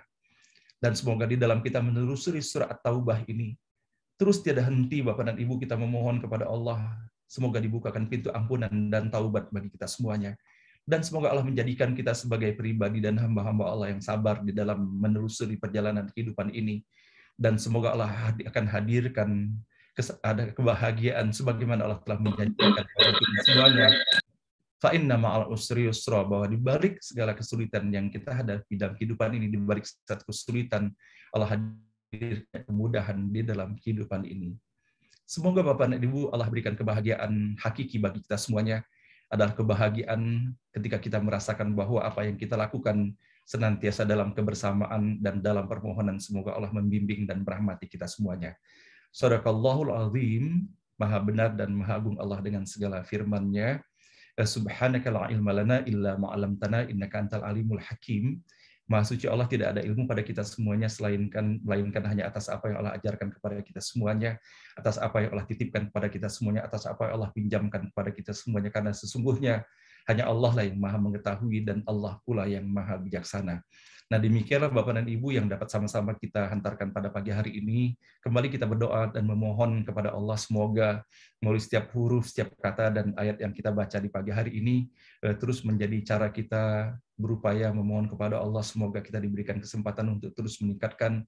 Dan semoga di dalam kita menelusuri surah At-Taubah ini, terus tiada henti Bapak dan Ibu kita memohon kepada Allah, semoga dibukakan pintu ampunan dan taubat bagi kita semuanya. Dan semoga Allah menjadikan kita sebagai pribadi dan hamba-hamba Allah yang sabar di dalam menelusuri perjalanan kehidupan ini. Dan semoga Allah akan hadirkan ada kebahagiaan sebagaimana Allah telah menjanjikan kepada kita semuanya. Fa inna ma'al usri yusra, bahwa di balik segala kesulitan yang kita hadapi dalam kehidupan ini, di balik satu kesulitan, Allah hadirkan kemudahan di dalam kehidupan ini. Semoga Bapak dan Ibu Allah berikan kebahagiaan hakiki bagi kita semuanya, adalah kebahagiaan ketika kita merasakan bahwa apa yang kita lakukan senantiasa dalam kebersamaan dan dalam permohonan, semoga Allah membimbing dan merahmati kita semuanya. Shadaqallahul azim, maha benar dan maha agung Allah dengan segala firman-Nya. Subhanaka la ilma lana illa ma 'allamtana innaka antal alimul hakim. Maha suci Allah, tidak ada ilmu pada kita semuanya melainkan hanya atas apa yang Allah ajarkan kepada kita semuanya, atas apa yang Allah titipkan kepada kita semuanya, atas apa yang Allah pinjamkan kepada kita semuanya, karena sesungguhnya hanya Allah lah yang maha mengetahui dan Allah pula yang maha bijaksana. Nah, demikianlah Bapak dan Ibu yang dapat sama-sama kita hantarkan pada pagi hari ini. Kembali kita berdoa dan memohon kepada Allah, semoga melalui setiap huruf, setiap kata dan ayat yang kita baca di pagi hari ini terus menjadi cara kita berupaya memohon kepada Allah, semoga kita diberikan kesempatan untuk terus meningkatkan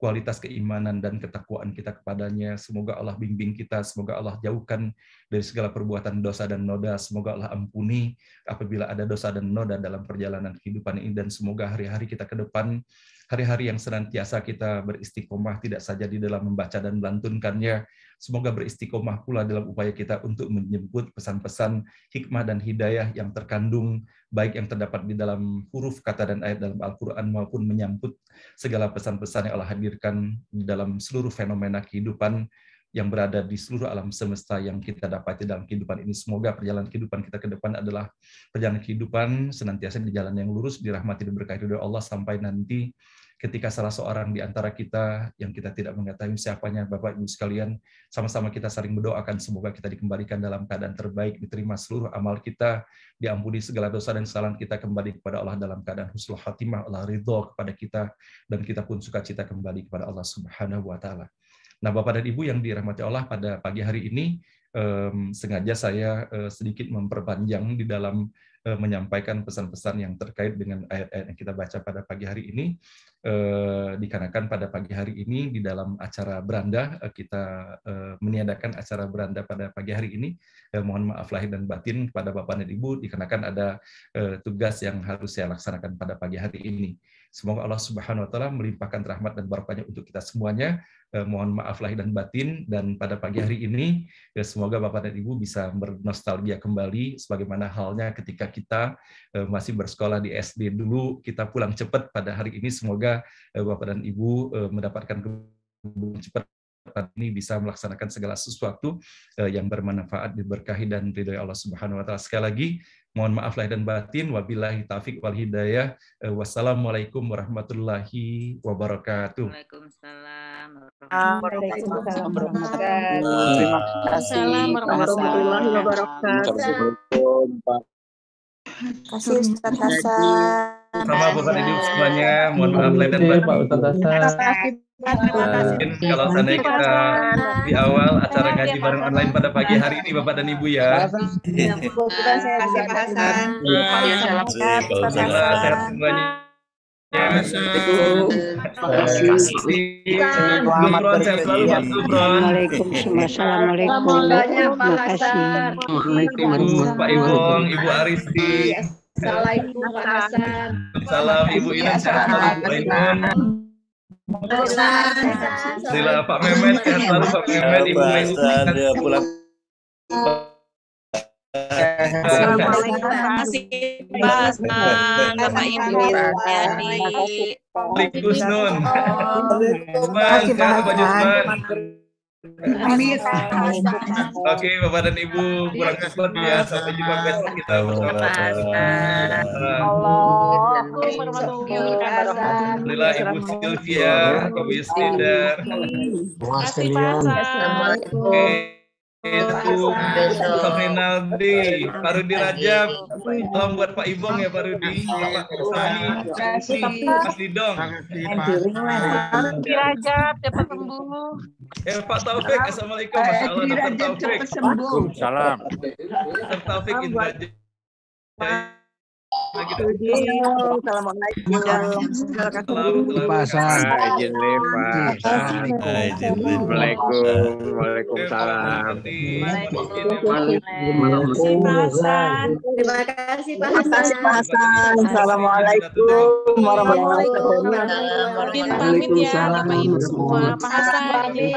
kualitas keimanan dan ketakwaan kita kepadanya. Semoga Allah bimbing kita, semoga Allah jauhkan dari segala perbuatan dosa dan noda, semoga Allah ampuni apabila ada dosa dan noda dalam perjalanan kehidupan ini, dan semoga hari-hari kita ke depan, hari-hari yang senantiasa kita beristiqomah tidak saja di dalam membaca dan melantunkannya, semoga beristiqomah pula dalam upaya kita untuk menjemput pesan-pesan hikmah dan hidayah yang terkandung, baik yang terdapat di dalam huruf, kata, dan ayat dalam Al-Quran, maupun menyangkut segala pesan-pesan yang Allah hadirkan di dalam seluruh fenomena kehidupan yang berada di seluruh alam semesta yang kita dapati dalam kehidupan ini. Semoga perjalanan kehidupan kita ke depan adalah perjalanan kehidupan senantiasa di jalan yang lurus, dirahmati dan berkahi oleh Allah, sampai nanti ketika salah seorang di antara kita yang kita tidak mengetahui siapanya, Bapak Ibu sekalian, sama-sama kita saling berdoakan semoga kita dikembalikan dalam keadaan terbaik, diterima seluruh amal kita, diampuni segala dosa dan kesalahan kita, kembali kepada Allah dalam keadaan husnul khatimah, Allah ridho kepada kita, dan kita pun sukacita kembali kepada Allah Subhanahu wa Ta'ala. Nah, Bapak dan Ibu yang dirahmati Allah, pada pagi hari ini sengaja saya sedikit memperpanjang di dalam menyampaikan pesan-pesan yang terkait dengan ayat-ayat yang kita baca pada pagi hari ini, dikarenakan pada pagi hari ini di dalam acara beranda, kita meniadakan acara beranda pada pagi hari ini. Mohon maaf lahir dan batin kepada Bapak dan Ibu, dikarenakan ada tugas yang harus saya laksanakan pada pagi hari ini. Semoga Allah Subhanahu wa Ta'ala melimpahkan rahmat dan barakahnya untuk kita semuanya. Mohon maaf lahir dan batin, dan pada pagi hari ini semoga Bapak dan Ibu bisa bernostalgia kembali sebagaimana halnya ketika kita masih bersekolah di SD dulu, kita pulang cepat. Pada hari ini semoga Bapak dan Ibu mendapatkan kepulangan cepat ini, bisa melaksanakan segala sesuatu yang bermanfaat, diberkahi dan ridho Allah Subhanahu wa Ta'ala. Sekali lagi mohon maaf lahir dan batin, wabillahi taufik wal hidayah. Wassalamualaikum warahmatullahi wabarakatuh. Waalaikumsalam warahmatullahi wabarakatuh. Kasih Ustaz Hasan. Sama Bapak Ibu semuanya, mohon maaf lahir dan batin. Kalau seandainya kita di awal acara ngaji bareng online pada pagi hari ini, Bapak dan Ibu ya. Sehat semuanya. Assalamualaikum. Pak Ibong, Ibu Aristi. Assalamualaikum Pak Hasan. Salam Ibu Ina, sehat selalu Pak Ibong. Alhamdulillah Pak Mehmet, sehat selalu Pak Mehmet, Ibu Mehmet. Assalamualaikum. Terima kasih Pak Hasan, Bapak Ibu, adik-adik. Waalaikumsalam. Jusman, sehat Pak Jusman. Oke, Bapak dan Ibu, kurang cepat ya. Sampai jumpa besok kita bersama. Alhamdulillah Ibu Sylvia, Ibu Yusnidar. Oke. Itu Pak Rinaldi, Pak Rudi Rajab, tolong buat Pak Ibong ya Pak Rudi, Pak Sani, Mas Didong, Rudi Rajab cepat sembuh. Pak Taufik, assalamualaikum, masya Allah, Dr. Taufik, Salam. Dr. Taufik Indrajaya. Waalaikumsalam. Terima kasih Pak Hasan. Assalamualaikum warahmatullahi wabarakatuh. Pamit ya Bapak Ibu semua. Pak Hasan, pamit.